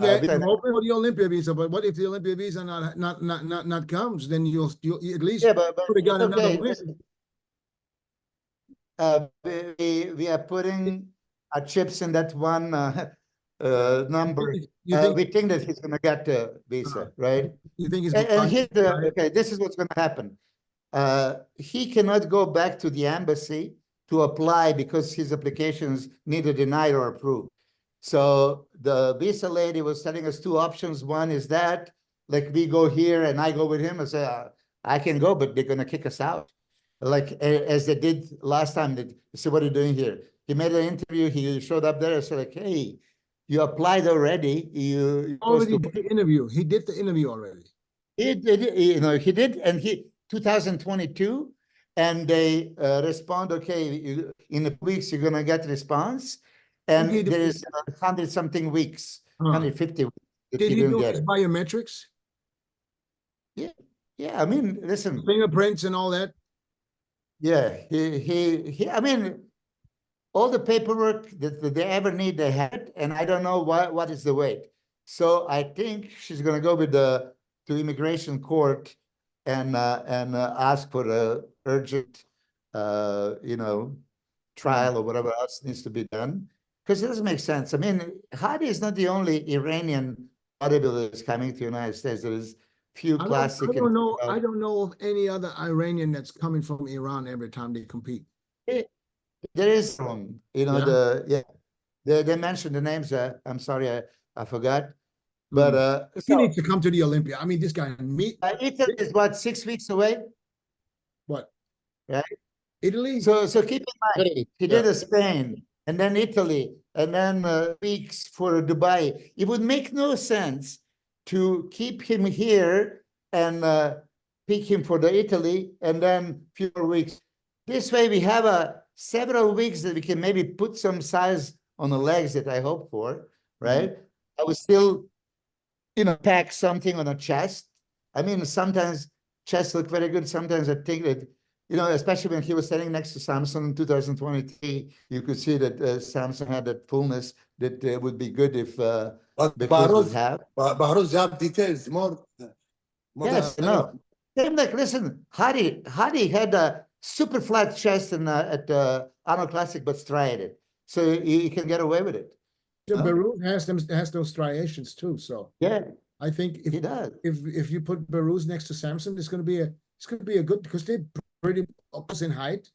Yeah, visa. I'm hoping for the Olympia visa, but what if the Olympia visa not comes? Then you'll at least Yeah, but could have got it's another okay. win. Listen, we are putting our chips in that one number. You think We think that he's gonna get a visa, right? you think he's And here's the right? okay. This is what's gonna happen. He cannot go back to the embassy to apply because his application is neither denied or approved. So the visa lady was telling us 2 options. One is that, like, we go here and I go with him and say, I can go, but they're gonna kick us out. Like as they did last time. They said, what are you doing here? He made an interview. He showed up there and said, like, hey, you applied already. You Already did the interview. He did the interview already. he did, you know, he did, and 2022, and they respond, okay, in a weeks you're gonna get response, and Did he do- there is 100 something weeks, 150 weeks that Did he didn't do get his it. biometrics, Yeah, I mean, listen, fingerprints, and all that? yeah, he I mean, all the paperwork that they ever need, they had it, and I don't know what is the wait. So I think she's gonna go with to immigration court and ask for a urgent, you know, trial or whatever else needs to be done, because it doesn't make sense. I mean, Hadi is not the only Iranian bodybuilder that's coming to the United States. There's few classic. I don't know. I don't know of any other Iranian that's coming from Iran every time they compete. There is some, you know, they mentioned the names. I'm sorry, I forgot. But he needs to come to the Olympia. I mean, this guy, Italy is what, 6 weeks away? what? Right. Italy? So keep in mind, Italy, he did a Spain and then Italy and then weeks for Dubai. It would make no sense to keep him here and pick him for the Italy and then fewer weeks. This way we have several weeks that we can maybe put some size on the legs that I hope for, right? I would still, you know, pack something on the chest. I mean, sometimes chests look very good. Sometimes I think that, you know, especially when he was standing next to Samson in 2023, you could see that Samson had that fullness that would be good if But BEHROUZ would have. BEHROUZ have details more. Yes, no. Same like, listen, Hadi had a super flat chest at Arnold Classic, but striated. So you can get away with it. BEHROUZ has those striations too. So Yeah, I think he does. if you put BEHROUZ next to Samson, it's gonna be a good, because they're pretty opposite in height.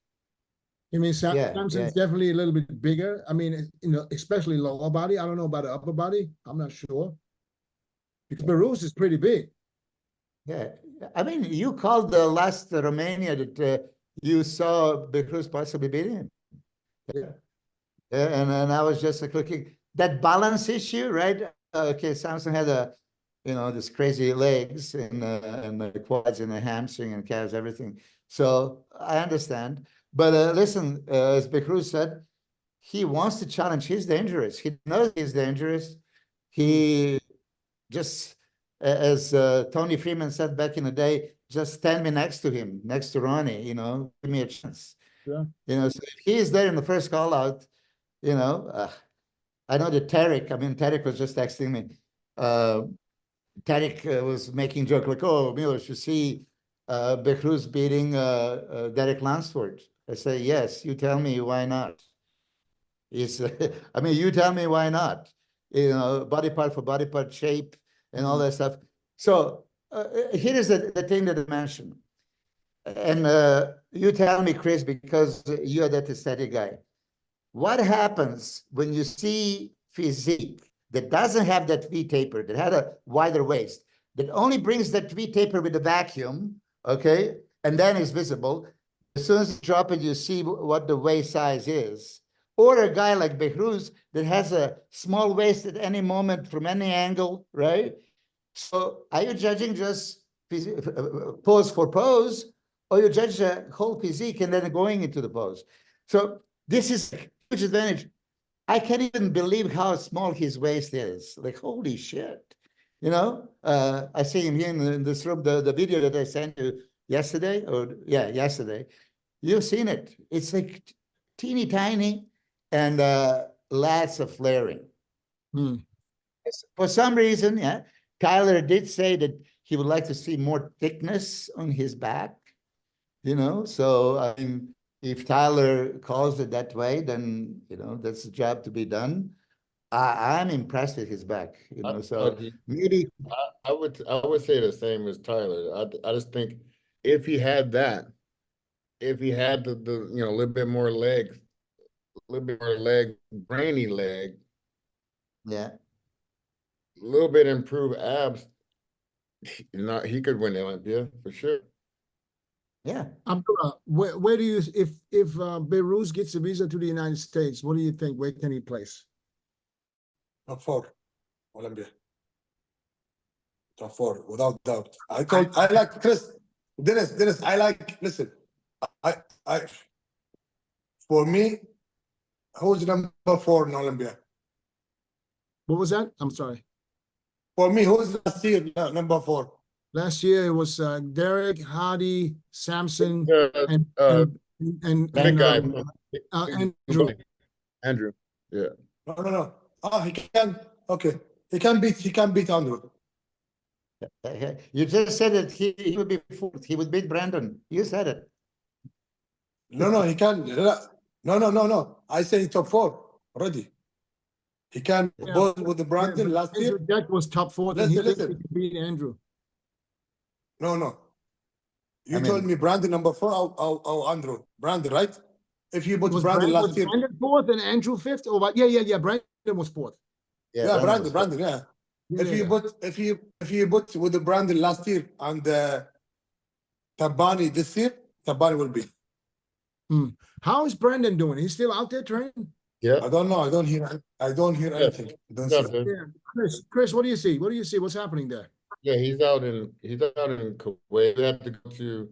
I mean, Samson's definitely a little bit bigger. I mean, you know, especially lower body. I don't know about the upper body. I'm not sure. Because BEHROUZ is pretty big. Yeah, I mean, you called the last Romania that you saw BEHROUZ possibly beating him. Yeah, and I was just like looking that balance issue, right? Okay, Samson had this crazy legs and the quads and the hamstring and calves, everything. So I understand, but listen, as BEHROUZ said, he wants to challenge. He's dangerous. He knows he's dangerous. He just, as Tony Freeman said back in the day, just stand me next to him, next to Ronnie, you know, give me a chance. Yeah. You know, so if he is there in the first call out, you know, I know that Tarek was just texting me. Tarek was making joke like, oh, Milos, you see BEHROUZ beating Derek Lansford. I say, yes, you tell me why not. He's, I mean, you tell me why not. You know, body part for body part, shape, and all that stuff. So here is the thing that I mentioned. And you tell me, Chris, because you are that aesthetic guy. What happens when you see physique that doesn't have that V taper, that had a wider waist, that only brings that V taper with the vacuum, okay, and then is visible? As soon as you drop it, you see what the waist size is. Or a guy like BEHROUZ that has a small waist at any moment from any angle, right? So are you judging just pose for pose, or you judge the whole physique and then going into the pose? So this is a huge advantage. I can't even believe how small his waist is. Like, holy shit. You know, I see him here in this room, the video that I sent you yesterday, yesterday. You've seen it. It's like teeny tiny and lots of flaring. For some reason, Tyler did say that he would like to see more thickness on his back, you know, so I mean, if Tyler calls it that way, then, you know, that's a job to be done. I'm impressed with his back, you know, so maybe. I would say the same as Tyler. I just think if he had that, if he had the you know, a little bit more legs, a little bit more leg, brainy leg, Yeah. a little bit improved abs, he could win the Olympia for sure. Yeah. Abdullah, where do you, if BEHROUZ gets a visa to the United States, what do you think? Where can he place? Top 4, Olympia. Top 4, without doubt. I like Chris, Dennis, I like, listen, I, for me, who's number 4 in Olympia? What was that? I'm sorry. For me, who's last year number 4? Last year it was Derek, Hardy, Samson, and big guy, Andrew. Andrew. Yeah. No. Oh, he can. Okay, he can beat Andrew. You just said that he would be 4th. He would beat Brandon. You said it. No, he can. No. I say top 4 already. He can both with the Brandon last year. Jack was top 4th, and he thinks he could beat Andrew. No. You told me Brandon number 4 or Andrew. Brandon, right? If you put Brandon last year. Brandon 4th and Andrew 5th? Oh, yeah. Brandon was 4th. Yeah, Brandon, yeah. If you put with the Brandon last year and Tabani this year, Tabani will be. How is Brandon doing? He's still out there training? Yeah. I don't know. I don't hear anything. Chris, what do you see? What's happening there? Yeah, he's out in Kuwait.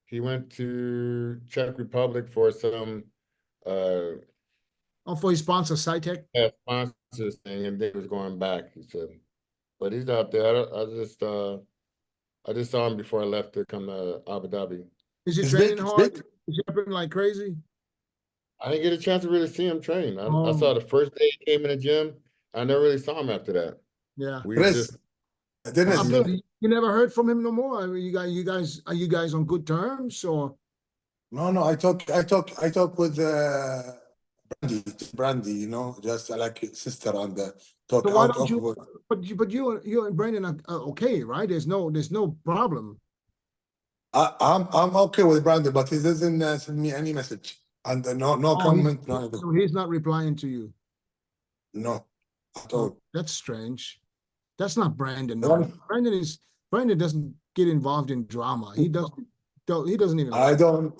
He went to Czech Republic for some for his sponsor, SciTech? Yeah, sponsors thing, and then he was going back, he said. But he's out there. I just saw him before I left to come to Abu Dhabi. Is he training hard? Is he jumping like crazy? I didn't get a chance to really see him train. I saw the first day he came in the gym. I never really saw him after that. Yeah. You never heard from him no more? Are you guys on good terms or? No. I talk with Brandy, you know, just like sister and talk so out of. But you and Brandon are okay, right? There's no problem. I'm okay with Brandon, but he doesn't send me any message and no comment. So he's not replying to you. No, at all. That's strange. That's not Brandon. No. Brandon doesn't get involved in drama. He doesn't even. I don't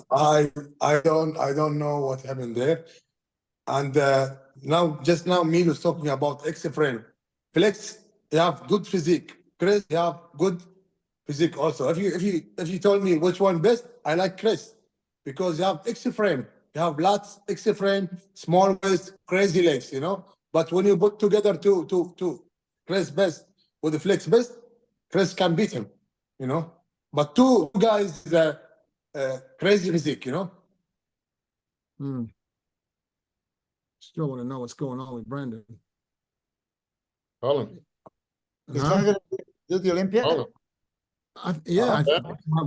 know what happened there. And just now Milos talking about X-frame. Flex, you have good physique. Chris, you have good physique also. If you told me which one best, I like Chris because you have X-frame. You have lots X-frame, small waist, crazy legs, you know. But when you put together two, Chris best with the flex best, Chris can beat him, you know. But two guys, crazy physique, you know. Still want to know what's going on with Brandon. Call him. He's Huh? not gonna do the Olympia? Call him. Yeah, Yeah.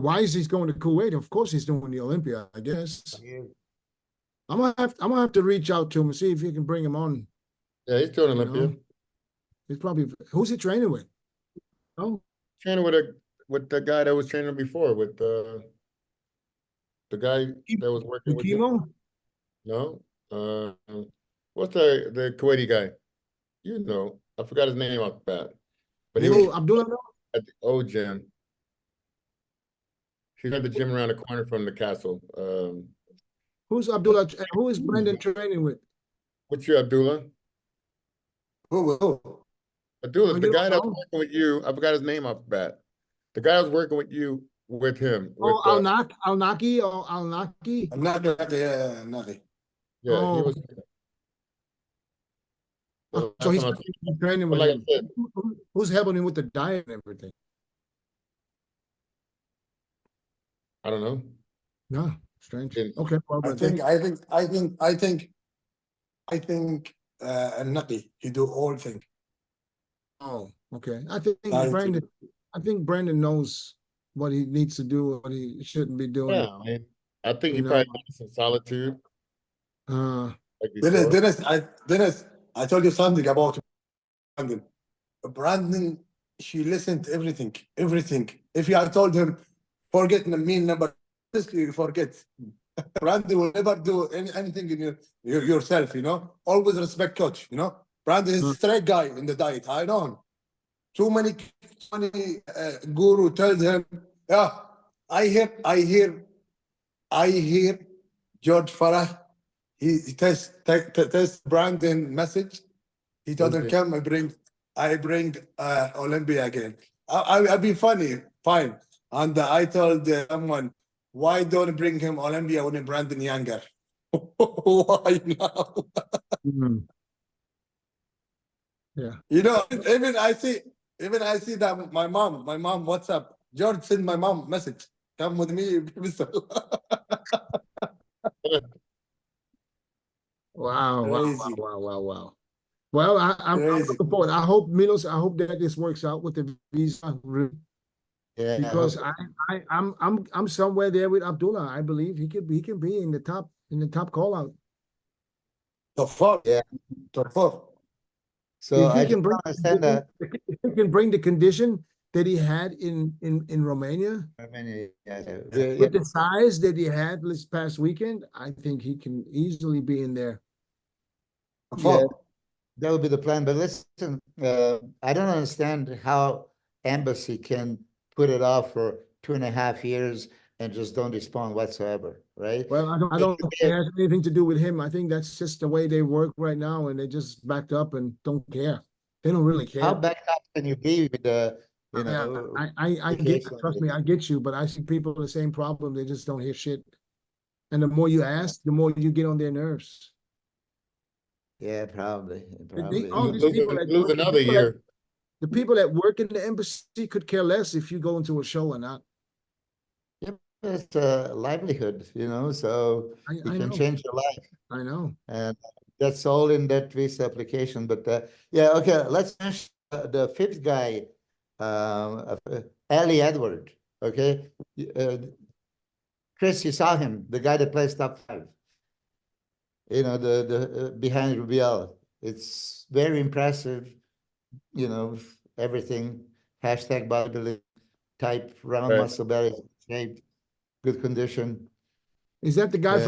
why is he going to Kuwait? Of course he's doing the Olympia, I guess. Yeah. I'm gonna have to reach out to him and see if he can bring him on. Yeah, he's doing You Olympia. know? He's probably, who's he training with? Oh, Training with the guy that was training before, with the guy that was working with him. chemo? No, what's the Kuwaiti guy? You know, I forgot his name off the bat, but he was Abdullah? at the old gym. He's at the gym around the corner from the castle. Who's Abdullah? Who is Brandon training with? What's your Abdullah? Who? Abdullah, Oh, the you guy don't that's know? working with you. I forgot his name off the bat. The guy was working with you, with him. Oh, With, Al-Naki or Al-Naki? I'm not yeah, Naki. yeah, he Oh. was. So that's he's what I'm- training but with like I him. said, Who's helping him with the diet and everything? I don't know. No, strange. Didn't- Okay, well, I but think Naki, he do all thing. oh, okay. I think Diet. Brandon knows what he needs to do, what he shouldn't be doing. Yeah, I mean, I think he You know. probably needed some solitude. Uh, Like before. Dennis, I told you something about Brandon. Brandon, she listened to everything. If I told him, forget the mean number, you forget. Brandon will never do anything in yourself, you know. Always respect coach, you know. Brandon is a straight guy in the diet. I know him. Too many guru tells him, yeah. I hear George Farah. He test Brandon message. He told him, Okay. come, I bring Olympia again. I'll be funny, fine. And I told someone, why don't bring him Olympia when Brandon younger? Why now? yeah. You know, even I see that my mom, WhatsApp, George sent my mom message, come with me. Wow, Crazy. wow. Well, I'm Crazy. looking forward. I hope Milos, I hope that this works out with the visa Yeah. because I'm somewhere there with Abdullah. I believe he can be in the top call out. Top four. Yeah. Top four. So If he I can just bring understand that. if he can bring the condition that he had in Romania I mean, yeah. with the size that he had this past weekend, I think he can easily be in there. Top Yeah, four. that would be the plan. But listen, I don't understand how embassy can put it off for 2.5 years and just don't respond whatsoever, right? Well, I don't think it has anything to do with him. I think that's just the way they work right now, and they just backed up and don't care. They don't really care. How backed up can you be with the, you Yeah, know? I get, trust me, I get you, but I see people with the same problem. They just don't hear shit. And the more you ask, the more you get on their nerves. Yeah, probably. All these people Lose another year. The people that work in the embassy could care less if you go into a show or not. It's a livelihood, you know, so I it can know. change your life. I know. And that's all in that visa application. But yeah, okay, let's finish the fifth guy, Ali Edward. Okay, Chris, you saw him, the guy that plays top 5. You know, the behind RUBIEL. It's very impressive. You know, everything. Hashtag bodybuilding type, round Right. muscle belly, shape, good condition. Is that the guy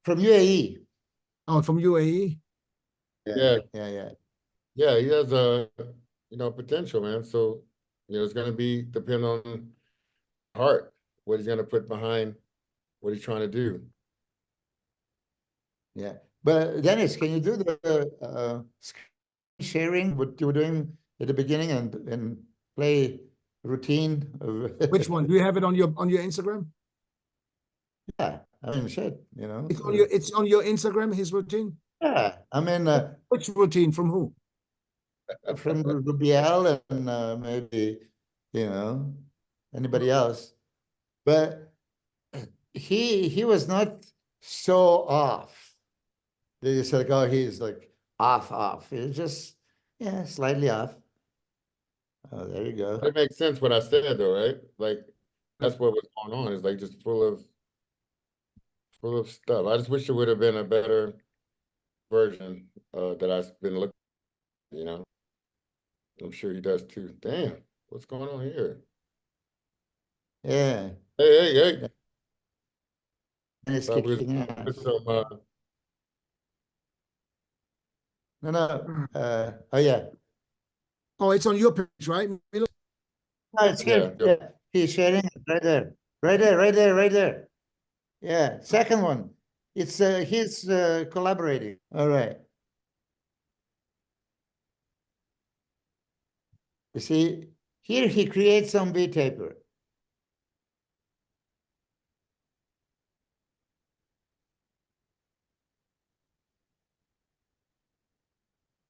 From UAE. from UAE? Yeah. Yeah. Yeah, he has potential, man. So, it's going to be depend on heart, what he's going to put behind what he's trying to do. Yeah. But Dennis, can you do the screen sharing, what you were doing at the beginning and play routine? Which one? Do you have it on your Instagram? Yeah, I mean, shit, you know. It's on your Instagram, his routine? Yeah, I mean, Which routine? From who? from RUBIEL and maybe, anybody else. But he was not so off. They said, like, oh, he's like off. It's just Yeah, slightly off. Oh, there you go. It makes sense what I said though, right? Like, that's what was going on, is like just full of stuff. I just wish it would have been a better version that I've been looking, you know. I'm sure he does too. Damn, what's going on here? Yeah, Hey. and it's Thought we was kicking gonna ass. put some, No, oh yeah. Oh, it's on your page, right? Milo? No, it's here. Yeah. Yeah, he's sharing it right there. Right there, right there, right there. Yeah, second one. It's he's collaborating. All right. You see, here he creates some V-taper.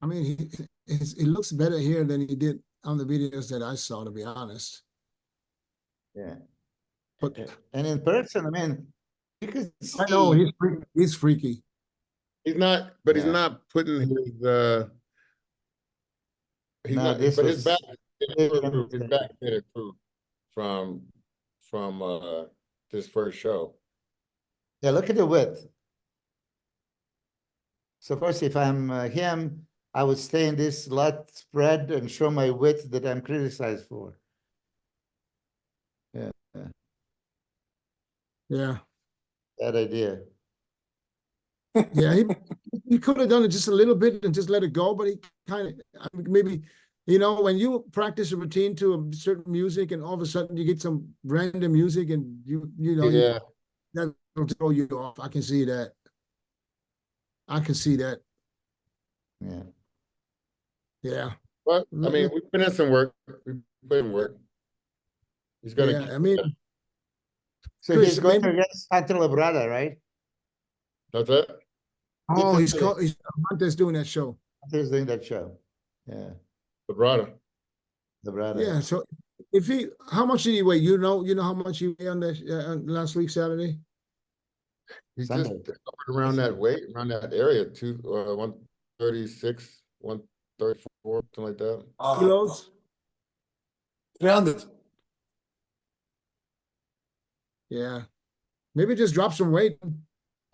I mean, it looks better here than he did on the videos that I saw, to be honest. Yeah. But And in person, I mean, you can I know see. he's freaky. he's not, but he's Yeah. not putting his he's No, not, this but his was back big improved. His mistake. back did improve from this first show. Yeah, look at the width. So first, if I'm him, I would stay in this lat spread and show my width that I'm criticized for. Yeah, Yeah. bad idea. Yeah, he could have done it just a little bit and just let it go, but he kind of maybe, you know, when you practice a routine to a certain music and all of a sudden you get some random music and you know Yeah, that'll throw you off. I can see that. I can see that. Yeah. Yeah. but I mean, we put in some work. We put in work. He's gonna. Yeah, I mean, So Chris, he's going maybe- against Hunter Labrada, right? That's it. oh, he's he's Hunter's doing that show. Hunter's doing that show. Yeah, Vibrato. Labrada. Yeah, so if he, how much did he weigh? You know how much he weighed on the last week Saturday? He's Sunday. just around that weight, around that area, 136, 134, something like that. Kilos? 300. Yeah, maybe just drop some weight.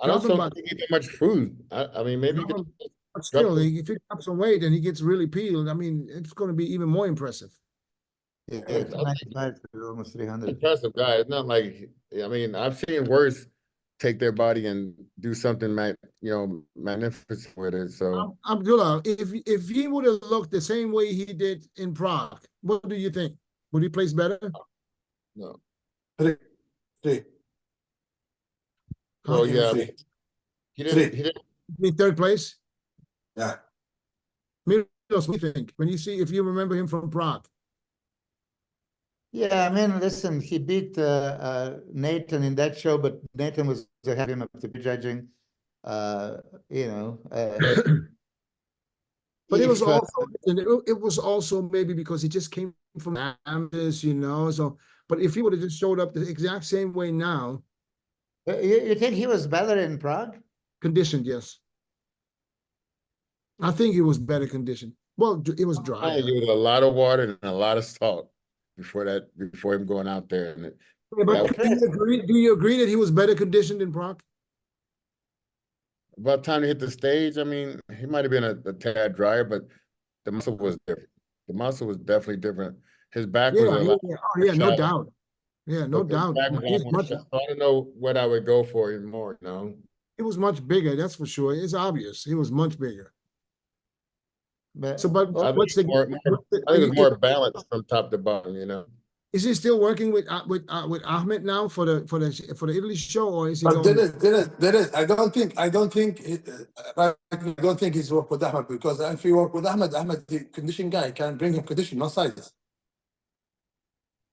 I don't Drop him think he eat that much food. I mean, maybe you Drop could. him. But still, some- if he drops some weight and he gets really peeled, I mean, it's going to be even more impressive. Yeah, Yeah, 295 to almost 300. Impressive guy. It's not like, I mean, I've seen worse take their body and do something magnificent with it. So Abdullah, if he would have looked the same way he did in Prague, what do you think? Would he place better? no. Three. Huh? Well, yeah, Three. he didn't. In third place? Yeah. Milos, what do you think? When you see, if you remember him from Prague. Yeah, I mean, listen, he beat Nathan in that show, but Nathan was having him up to be judging. You know, But it was if, also it was also maybe because he just came from Amateurs, you know. So, but if he would have just showed up the exact same way now, you think he was better in Prague? conditioned, yes. I think he was better conditioned. Well, it was dry. I used a lot of water and a lot of salt before him going out there. And But do you agree that he was better conditioned in Prague? about time to hit the stage, I mean, he might have been a tad drier, but the muscle was different. The muscle was definitely different. His back was a lot. Oh, yeah, no shallow. doubt. Yeah, no His doubt. back was a lot more shallow. So I don't know what I would go for even more, you know. It was much bigger, that's for sure. It's obvious. It was much bigger. But, So, but I think what's the? I think it's more balanced from top to bottom, you know. Is he still working with Ahmed now for the Italy show, or is he But going? there is. I don't think. I don't think he's work with Ahmed, because if he work with Ahmed, the condition guy can bring him condition, no size.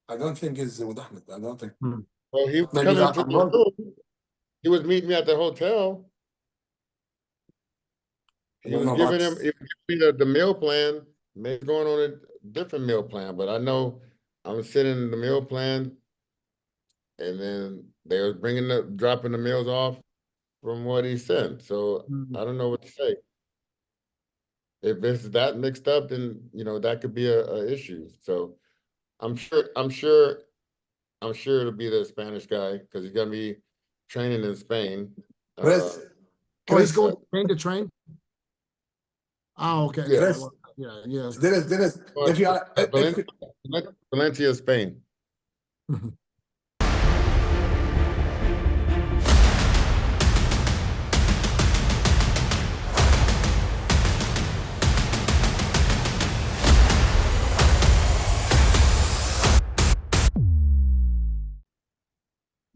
I don't think he's with Ahmed. I don't think. Well, he was Maybe coming to I'm the wrong. room. He was meeting me at the hotel. He was giving me the meal plan, maybe going on a different meal plan, but I know I'm sitting in the meal plan, and then they were dropping the meals off from what he sent. So I don't know what to say. If it's that mixed up, then that could be a issue. So I'm sure it'll be the Spanish guy because he's gonna be training in Spain. Chris, Oh, he's Chris, going to train? Oh, okay. Yeah. Chris. Yeah. Dennis, if you are, Valencia, Spain.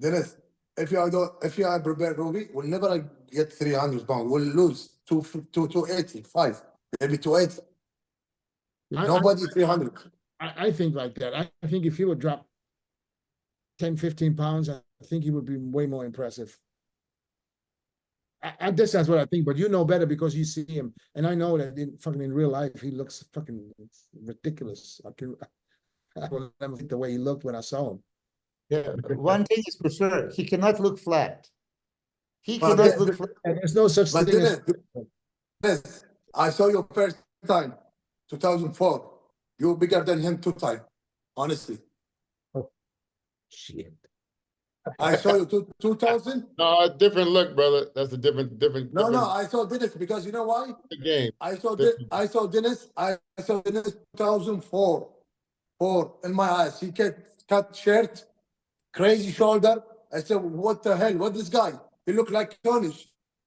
Dennis, if you are prepared, Ruby, we'll never get 300 pounds. We'll lose 285, maybe 280. Nobody 300. I think like that. I think if he would drop 10, 15 pounds, I think he would be way more impressive. I guess that's what I think, but you know better because you see him. And I know that in real life, he looks fucking ridiculous. I don't remember the way he looked when I saw him. Yeah, one thing is for sure, he cannot look flat. He But cannot look flat. And there's no such But thing as Dennis, I saw you first time, 2004. You were bigger than him 2 times, honestly. shit. I saw you 2000. No, different look, brother. That's a different. No, I saw Dennis because you know why? Game. I saw Dennis 2004 in my eyes. He cut shirt, crazy shoulder. I said, what the hell? What this guy? He looked like Tonish.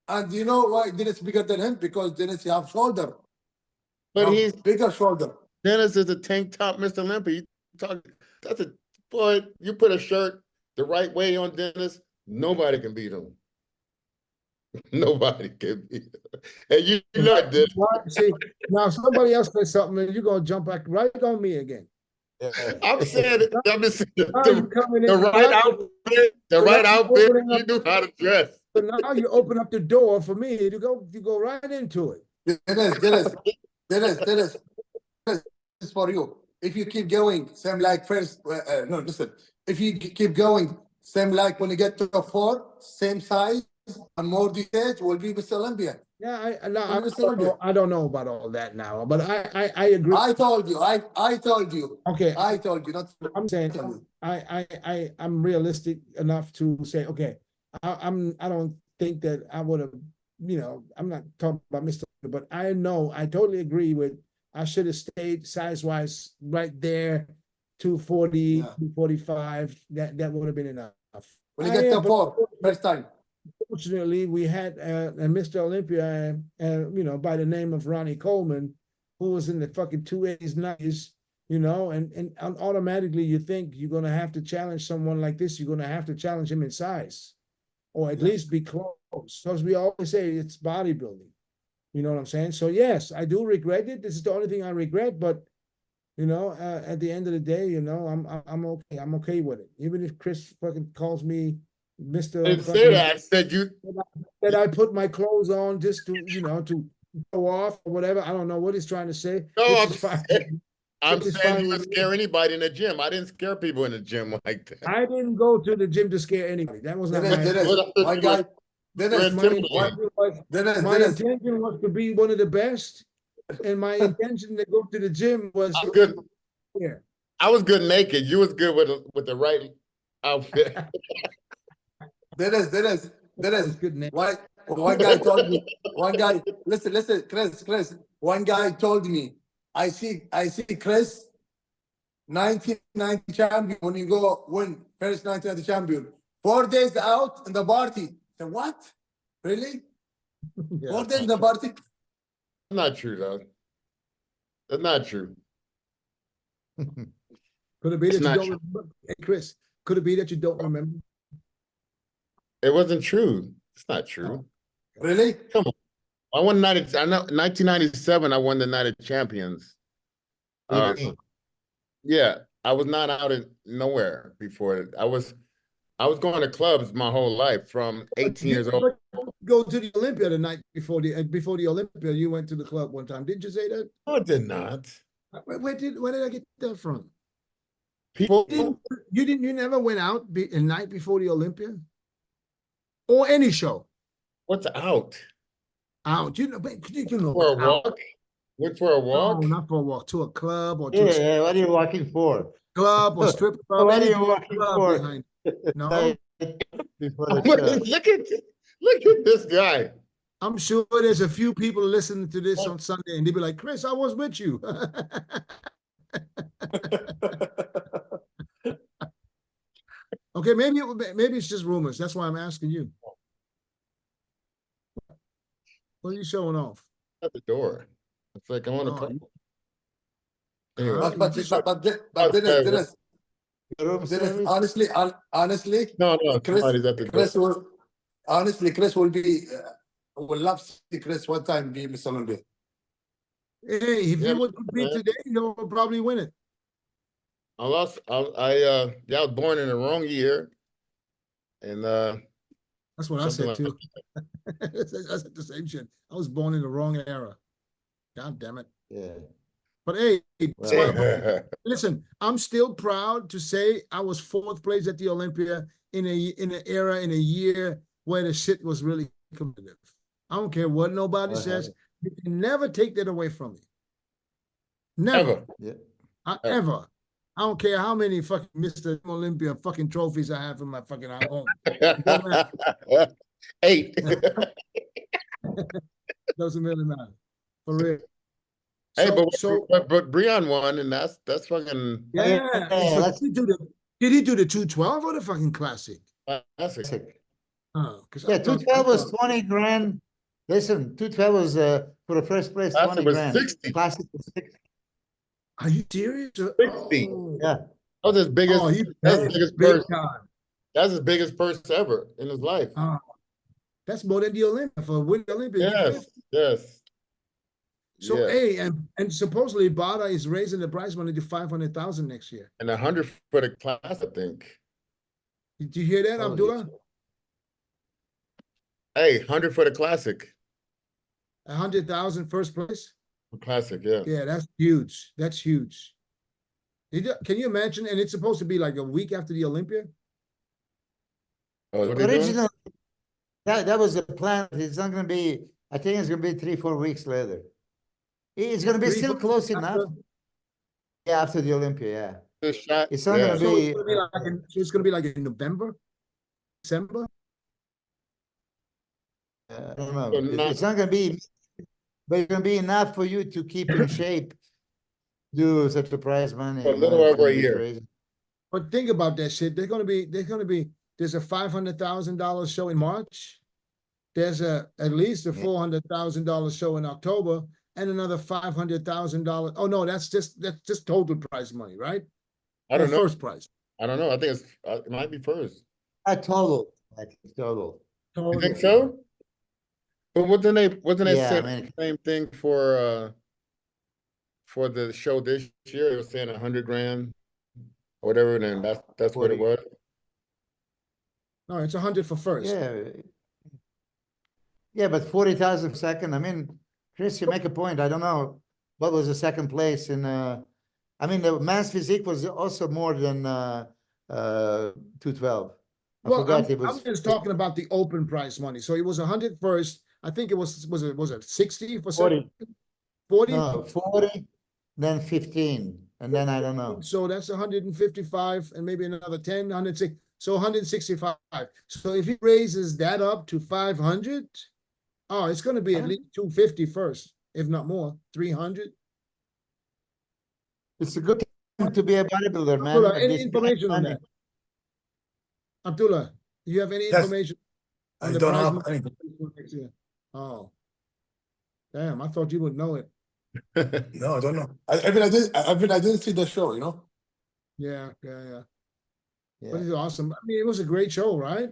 And you know why Dennis bigger than him? Because Dennis you have shoulder. But he's bigger shoulder. Dennis is a tank top Mr. Olympia. That's a boy. You put a shirt the right way on Dennis, nobody can beat him. Nobody can beat him. And you know this. See, now if somebody else says something, and you're gonna jump back right on me again. I'm saying it. I'm just saying Now you coming in, the right outfit. The right outfit. opening You up- knew how to dress. So now you open up the door for me to go. You go right into it. Dennis, this is for you. If you keep going, same like first, no, listen. If you keep going, same like when you get to the 4, same size and more details, will be Mr. Olympia. Yeah, I don't know about all that now, but I agree. I told you, I told you, Okay, I told you, not I'm saying tell you. I'm realistic enough to say, okay, I don't think that I would have, I'm not talking about Mr. But I know I totally agree with I should have stayed size wise right there, 240, Yeah. 245. That would have been enough. When you get to 4, first time. Fortunately, we had a Mr. Olympia, by the name of Ronnie Coleman, who was in the fucking 280s, 90s, and automatically you think you're going to have to challenge someone like this. You're going to have to challenge him in size, or at least be close. Because we always say it's bodybuilding. You know what I'm saying? So yes, I do regret it. This is the only thing I regret, but at the end of the day, I'm okay. I'm okay with it. Even if Chris fucking calls me Mr. I didn't say that. I said you. That I put my clothes on just to, to go off or whatever. I don't know what he's trying to say. No, I'm Which is saying fine you would with me. scare anybody in the gym. I didn't scare people in the gym like that. I didn't go to the gym to scare anybody. That was not my One guy, Dennis, my intention was, Dennis, intention was to be one of the best, and my intention to go to the gym was I'm good. yeah. I was good naked. You was good with the right outfit. Dennis, Good name. one guy told me, listen, Chris, one guy told me, I see Chris, 1990 champion, when you go win first 1990 champion, 4 days out in the party. I said, what? Really? Yeah. 4 days in the party? That's not true, though. That's not true. Could it be It's that you not don't true. remember? Hey, Chris, could it be that you don't remember? It wasn't true. It's not true. Really? I won 1997. I won the Night of Champions. Yeah, I was not out in nowhere before. I was going to clubs my whole life from 18 years old. Go to the Olympia the night before the Olympia. You went to the club one time. Did you say that? No, I did not. Where did I get that from? People, You never went out a night before the Olympia, or any show what's out? out? For a walk? Went for a No, walk? not for a walk, to a club or to Yeah, a yeah, what are you walking for? club or strip club. What are you anything walking club for? behind. No, Right before the show. Look at this guy. I'm sure there's a few people listening to this on Sunday and they'll be like, Chris, I was with you. Okay, maybe it's just rumors. That's why I'm asking you. What are you showing off? At the door. It's like I want to Oh, come. Huh? Anyway, You But just- Dennis, Room service? honestly, no, Chris, somebody's at the door. Chris will will love to see Chris one time be Mr. Olympia. Hey, if Yeah, you would compete man. today, you'll probably win it. I lost. I was born in the wrong year, and That's what I something said like too. I said the same shit. I was born in the wrong era. God damn it. Yeah. But hey, that's Well, why listen, I'm still proud to say I was 4th place at the Olympia in an era, in a year where the shit was really competitive. I don't care what nobody says. You can never take that away from me. Never. ever. Yeah. Ever. I don't care how many fucking Mr. Olympia fucking trophies I have in my fucking home. 8. Doesn't really matter. For real. Hey, So, but BREON won, and that's fucking yeah. Yeah, So let's- did he do the 212 or the fucking classic? classic. Oh, 'cause Yeah, I thought- 212 was 20 grand. Listen, 212 was for the first place, Classic 20 was grand. 60. Classic was 60. Are you serious? 60. Oh. Yeah. That was his biggest. Oh, he that's his paid biggest big purse. time. That's his biggest purse ever in his life. That's more than the Olympia for winning the Olympia. Yes, yes. So yeah. hey, and supposedly Bada is raising the prize money to 500,000 next year. And 100 for the class, I think. Did you hear that, Holy Abdullah? shit. Hey, 100 for the classic. 100,000 first place. Classic, yeah. Yeah, that's huge. That's huge. Can you imagine? And it's supposed to be like a week after the Olympia. Oh, what are you doing? Original, that was the plan. It's not going to be, I think it's going to be 3-4 weeks later. It's going to be still 3-4 close after- enough. Yeah, after the Olympia, yeah. Good shot. It's not yeah. gonna So be- it's gonna be like in November, December. I don't know. So not- It's not going to be, but it's going to be enough for you to keep in shape. Do such a prize money. A you know, little it's over gonna a be year. crazy. But think about that shit. There's a $500,000 show in March. There's at least a Yeah. $400,000 show in October, and another $500,000. Oh no, that's just total prize money, right? I don't Or know. First prize. I don't know. I think it might be first. Total. I think total. You think so? But wasn't they Yeah, I saying mean- the same thing for the show this year? They were saying 100 grand or whatever, and then that's what it 40. was. No, it's 100 for first. Yeah. Yeah, but 40,000 second. I mean, Chris, you make a point. I don't know what was the second place in. I mean, the mass physique was also more than 212. I Well, forgot it was. I'm just talking about the open prize money. So it was 100 first. I think it was it 60 for 40. 40? No, 40, then 15, and then I don't know. So that's 155 and maybe another 10, 106. So 165. So if he raises that up to 500, oh, it's going to be at least 250 first, if not more, 300. It's a good time to be a bodybuilder, man. Abdullah, at any this information on time. that? Abdullah, do you have any Yes. information? on I the don't prize have money anything. for next year? Oh, damn! I thought you would know it. No, I don't know. I mean, I didn't see the show, you know? Yeah. Yeah. But it's awesome. I mean, it was a great show, right?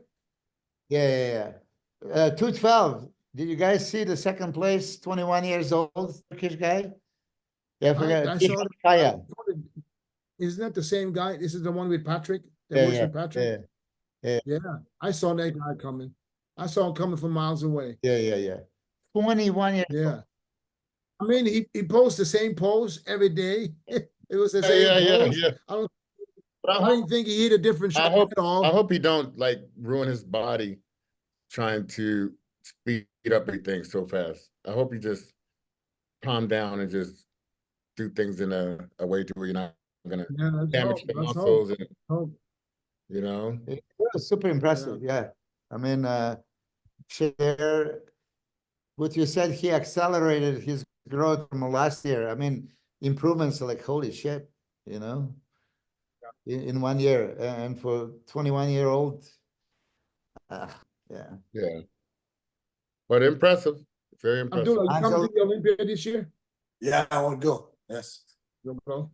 Yeah. 212. Did you guys see the second place, 21 years old Turkish guy? Yeah, I forgot. I saw it. Kaya. Isn't that the same guy? This is the one with Patrick. That Yeah, works yeah, with Patrick. Yeah, I saw that guy coming. I saw him coming from miles away. Yeah. 21 years old. Yeah. I mean, he posts the same pose every day. It was the same pose. Yeah. I don't, But I didn't think he hit a different I shot hope at all. I hope he don't like ruin his body trying to speed up everything so fast. I hope he just calm down and just do things in a way to where you're not gonna Yeah, let's damage hope, the let's muscles and hope. you know. It was super impressive, yeah. I mean, share what you said, he accelerated his growth from last year. I mean, improvements are like, holy shit, you know, in 1 year. And for 21-year-old, yeah. Yeah. But impressive. Very impressive. Abdullah, you coming Angel- to the Olympia this year? Yeah, I will go. Yes. Go, bro.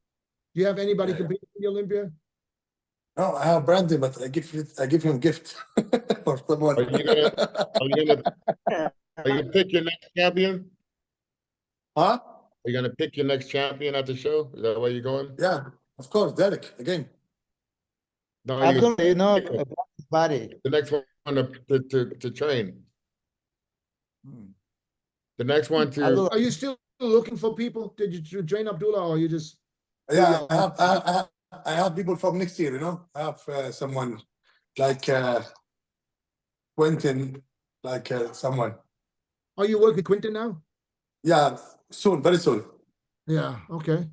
Do you have anybody Yeah. competing in the Olympia? No, I have Brandon, but I give him gift for someone. Are you gonna pick your next champion? Huh? Are you gonna pick your next champion at the show? Is that where you're going? Yeah, of course, Derek again. No, Abdullah, you know, pick about his body. the next one to train. Hmm. The next one to Abdullah, Are you still looking for people? Did you train Abdullah or you just? Yeah, I have people from next year. You know, I have someone like Quentin, like someone. Are you working with Quinton now? Yeah, soon, very soon. Yeah, okay.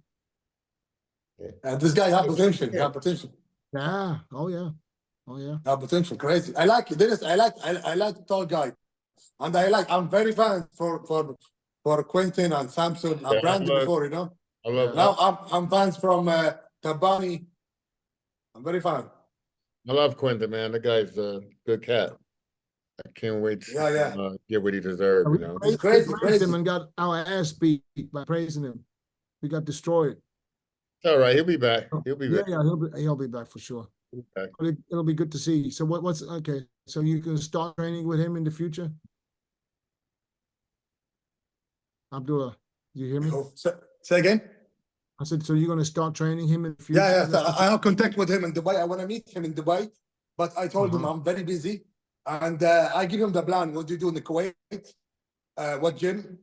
This guy have potential. He have potential. Yeah, oh yeah. Oh yeah. Have potential. Crazy. I like Dennis. I like tall guy, and I'm very fan for Quentin and Samson and Yeah, Brandon I before. You know. love Now I'm fans from Tabani. I'm very fan. I love Quentin, man. The guy's a good cat. I can't wait to Yeah. get what he deserves, you know. He's We crazy, praised him crazy. and got our ass beat by praising him. We got destroyed. It's all right. He'll be back. He'll be Yeah, back. yeah, he'll be back for sure. back. But it'll be good to see. So what's okay? So you can start training with him in the future, Abdullah. Do you hear me? Say again. I said, so you're gonna start training him in the future? Yeah. So I have contact with him in Dubai. I want to meet him in Dubai, but I told him Uh-huh. I'm very busy, and I give him the plan. What do you do in the Kuwait? What gym?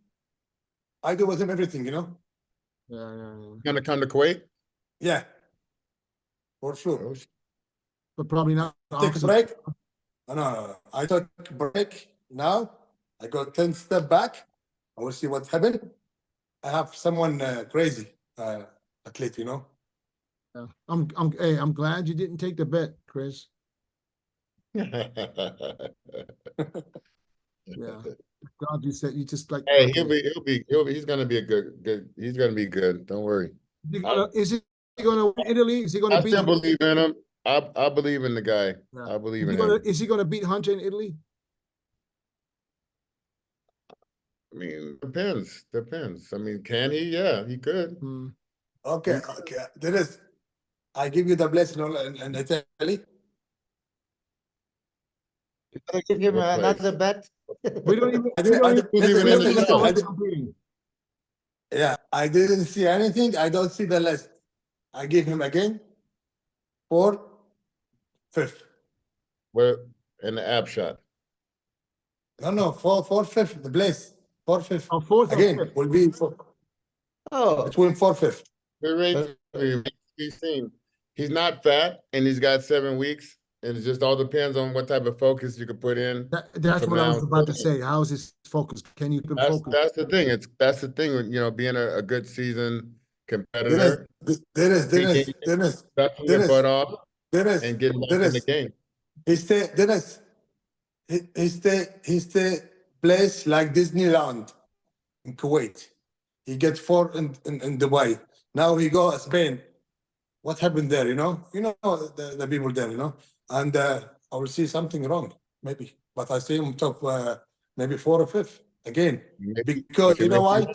I do with him everything, you know. Yeah. Gonna come to Kuwait? Yeah, for sure. Oh, But probably not. Take a break. No. I took a break now. I got 10 step back. I will see what happened. I have someone crazy athlete, you know. Yeah. I'm glad you didn't take the bet, Chris. Yeah. God, you said you just like. Hey, he's gonna be a good. He's gonna be good. Don't worry. Is he gonna win Italy? Is he gonna I beat? still believe in him. I believe in the guy. Yeah. I believe in him. Is he gonna beat Hunter in Italy? I mean, depends. I mean, can he? Yeah, he could. Hmm. Okay. Dennis, I give you the blessing in Italy. you gotta give him What place? another bet. We don't even. I didn't- I didn't- even in the listen, show. I didn't- Yeah, I didn't see anything. I don't see the list. I give him again 4th, 5th. Where in the app shot? No, 4th, 5th, the place. 4th, 5th. Oh, fourth or Again, fifth? will be Oh, between 4th, 5th. He's seen. He's not fat, and he's got 7 weeks. And it just all depends on what type of focus you could put in. That's From what I was now about to on. say. How's his focus? Can you focus? That's the thing. That's the thing. You know, being a good seasoned competitor, Dennis, sucking your butt off Dennis, and getting back in the game. He stay place like Disneyland in Kuwait. He get 4 in Dubai. Now he go Spain. What happened there? You know the people there. You know, and I will see something wrong maybe, but I see him top maybe 4th or 5th again because you know why?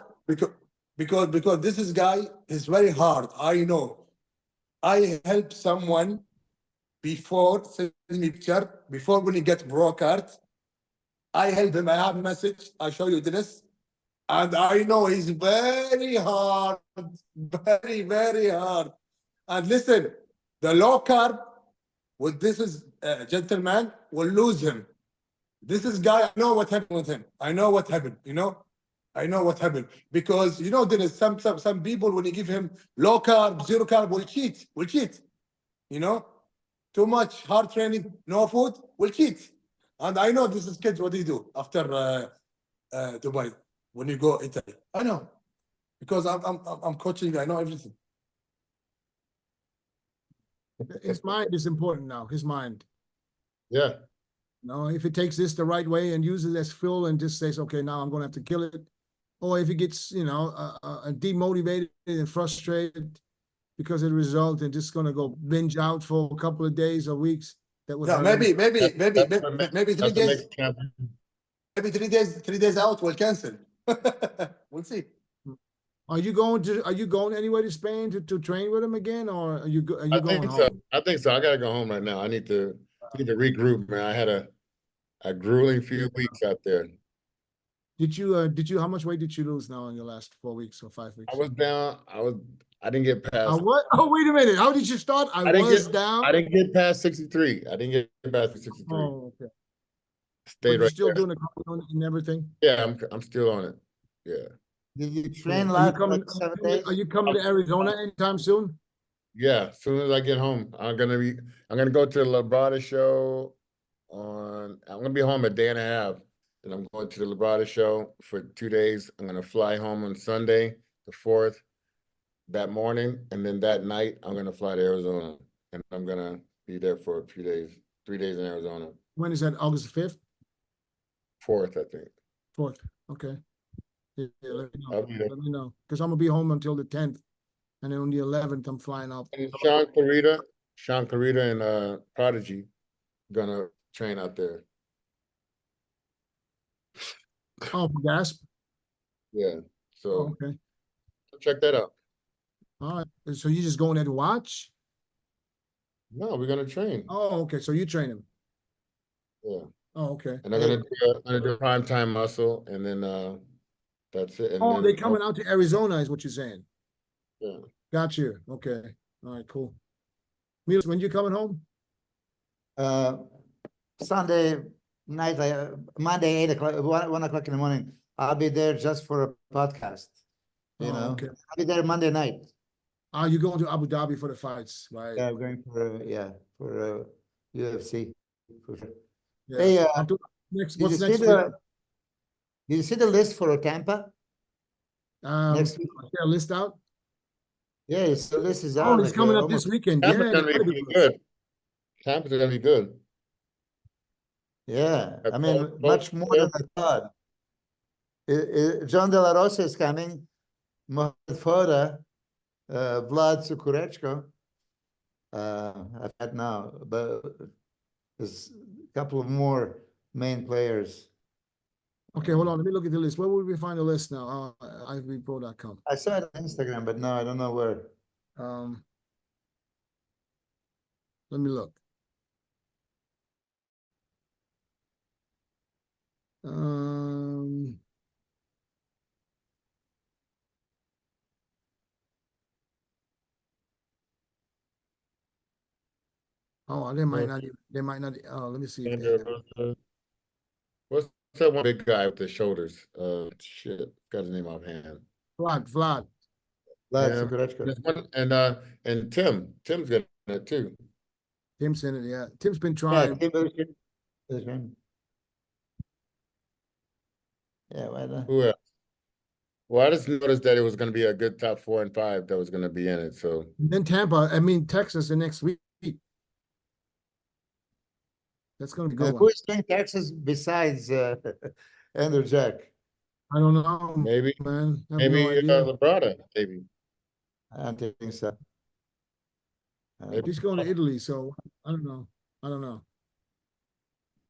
Because this is guy is very hard. I know. I help someone before send me picture before when he get pro card. I help him. I have a message. I show you this, and I know he's very hard, very hard. And listen, the low carb with this is gentleman will lose him. This is guy. I know what happened with him. I know what happened. You know, I know what happened because you know there is some people when you give him low carb, 0 carb will cheat. You know, too much hard training, no food will cheat. And I know this is kids what they do after Dubai when you go Italy. I know. because I'm coaching. I know everything. His mind is important now, his mind. Yeah, No, if he takes this the right way and uses it as fuel and just says, okay, now I'm gonna have to kill it. Or if he gets, demotivated and frustrated because of the result and just gonna go binge out for a couple of days or weeks. That would Yeah, hurt him. maybe that's 3 what days. makes camp. Maybe 3 days out. We'll cancel. We'll see. Are you going anywhere to Spain to train with him again, or are you I going think so. home? I think so. I gotta go home right now. I need to regroup, man. I had a grueling few weeks out there. Did you how much weight did you lose now in your last 4 weeks or 5 weeks? I was down. I didn't get past. What? Oh, wait a minute. How did you start? I was down. I didn't get past 63. I didn't get past 63. Oh, okay. But Stayed you're right still there. doing the cardio and everything? Yeah, I'm still on it. Yeah. Did you train Are you last coming, like 7 days? are you coming to Arizona anytime soon? Yeah, as soon as I get home, I'm gonna go to the Labrada show I'm gonna be home a day and a half. Then I'm going to the Labrada show for 2 days. I'm gonna fly home on Sunday, the 4th, that morning, and then that night I'm gonna fly to Arizona. And I'm gonna be there for a few days, 3 days in Arizona. When is that? August 5th? 4th, I think. 4th. Okay. Yeah, let me know. I'll be there. Let me know. Because I'm gonna be home until the 10th. And then on the 11th, I'm flying out. And Sean Clarita and Prodigy gonna train out there. Oh, Gasp. Yeah. So Oh, okay. check that out. All right. So you just going there to watch? No, we're gonna train. Oh, okay. So you train him. Yeah. Oh, okay. And I'm gonna do prime time muscle, and then that's it. And Oh, then, they coming out to Arizona is what you're saying. Yeah. Got you. Okay. All right, cool. Milos, when you coming home? Sunday night, Monday, 8 o'clock, 1 o'clock in the morning. I'll be there just for a podcast. You Oh, know, okay. I'll be there Monday night. Ah, you going to Abu Dhabi for the fights, right? Yeah, I'm going for UFC. For sure. Yeah. Hey, Next, Did what's you see next? the Did you see the list for Tampa next week? Is there a list out? Yeah, so this is Oh, out. it's like, coming up almost- this weekend. Tampa's Yeah, gonna they be better pretty be good. Tampa's gonna be good. Yeah, I Both- mean, both- much more than I thought. John De La Rosa is coming, Mohamed Foda, Vlad Sukurechko. I've had now, but there's a couple of more main players. Okay, hold on. Let me look at the list. Where would we find the list now? IVPro.com. I saw it on Instagram, but no, I don't know where. Let me look. Oh, they might not. Oh, let me see. If they have. What's that one big guy with the shoulders? Shit, got his name offhand. Vlad. Vlad Yeah, Sukurechko. there's one, and Tim's got it too. Tim's in it. Yeah, Tim's been Yeah, trying. Tim Wilson is in. Yeah, why not? Who else? Well, I just noticed that it was going to be a good top 4 and 5 that was going to be in it. So Then Texas the next week. That's going to be good. Who is playing Texas besides Andrew Jack? I don't know, maybe man. I have no idea. Labrada, maybe. I don't think so. He's going to Italy, so I don't know. I don't know.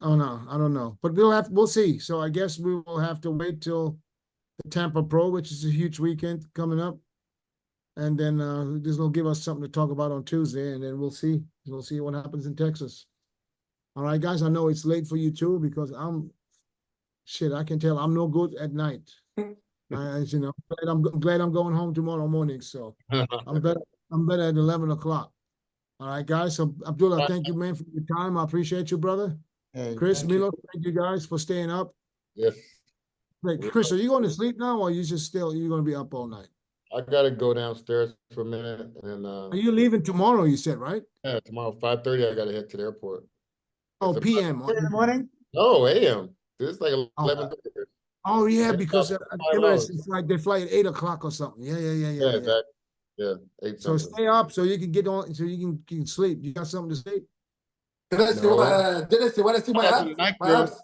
Oh no, I don't know. But we'll see. So I guess we will have to wait till the Tampa Pro, which is a huge weekend coming up. And then this will give us something to talk about on Tuesday, and then we'll see. We'll see what happens in Texas. All right, guys. I know it's late for you too because I can tell I'm no good at night. I'm glad I'm going home tomorrow morning. So I'm better at 11 o'clock. All right, guys. So Abdullah, thank you, man, for your time. I appreciate you, brother. Hey, Chris, thank you. Milo, thank you guys for staying up. Yes. Wait, Chris, are you going to sleep now, or you going to be up all night? I got to go downstairs for a minute, and Are you leaving tomorrow? You said, right? yeah, tomorrow 5:30 I got to head to the airport. Oh, It's PM. In the morning? No, AM. This is like 11:30. Oh yeah, It's because up at to Emirates, $5. it's like they fly at 8 o'clock or something. Yeah. Yeah, exactly. Yeah, 8 So something. stay up so you can get on, so you can sleep. You got something to sleep? Dennis, No. Dennis, you wanna see my That's abs? a nice My girl. abs?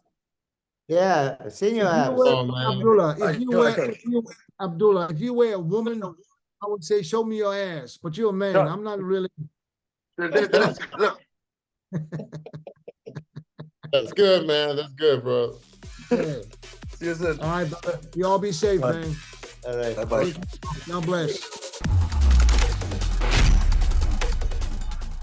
Yeah, I've seen your If you abs. wear, Oh, man. Abdullah, I if you can- I wear, can. Abdullah, if you wear a woman, I would say, show me your ass. But you're a man. No. I'm not really. Dennis, look. That's good, man. That's good, bro. Yeah. See you soon. All right, brother. You all be safe, Bye. man. All right. Bye-bye. God bless.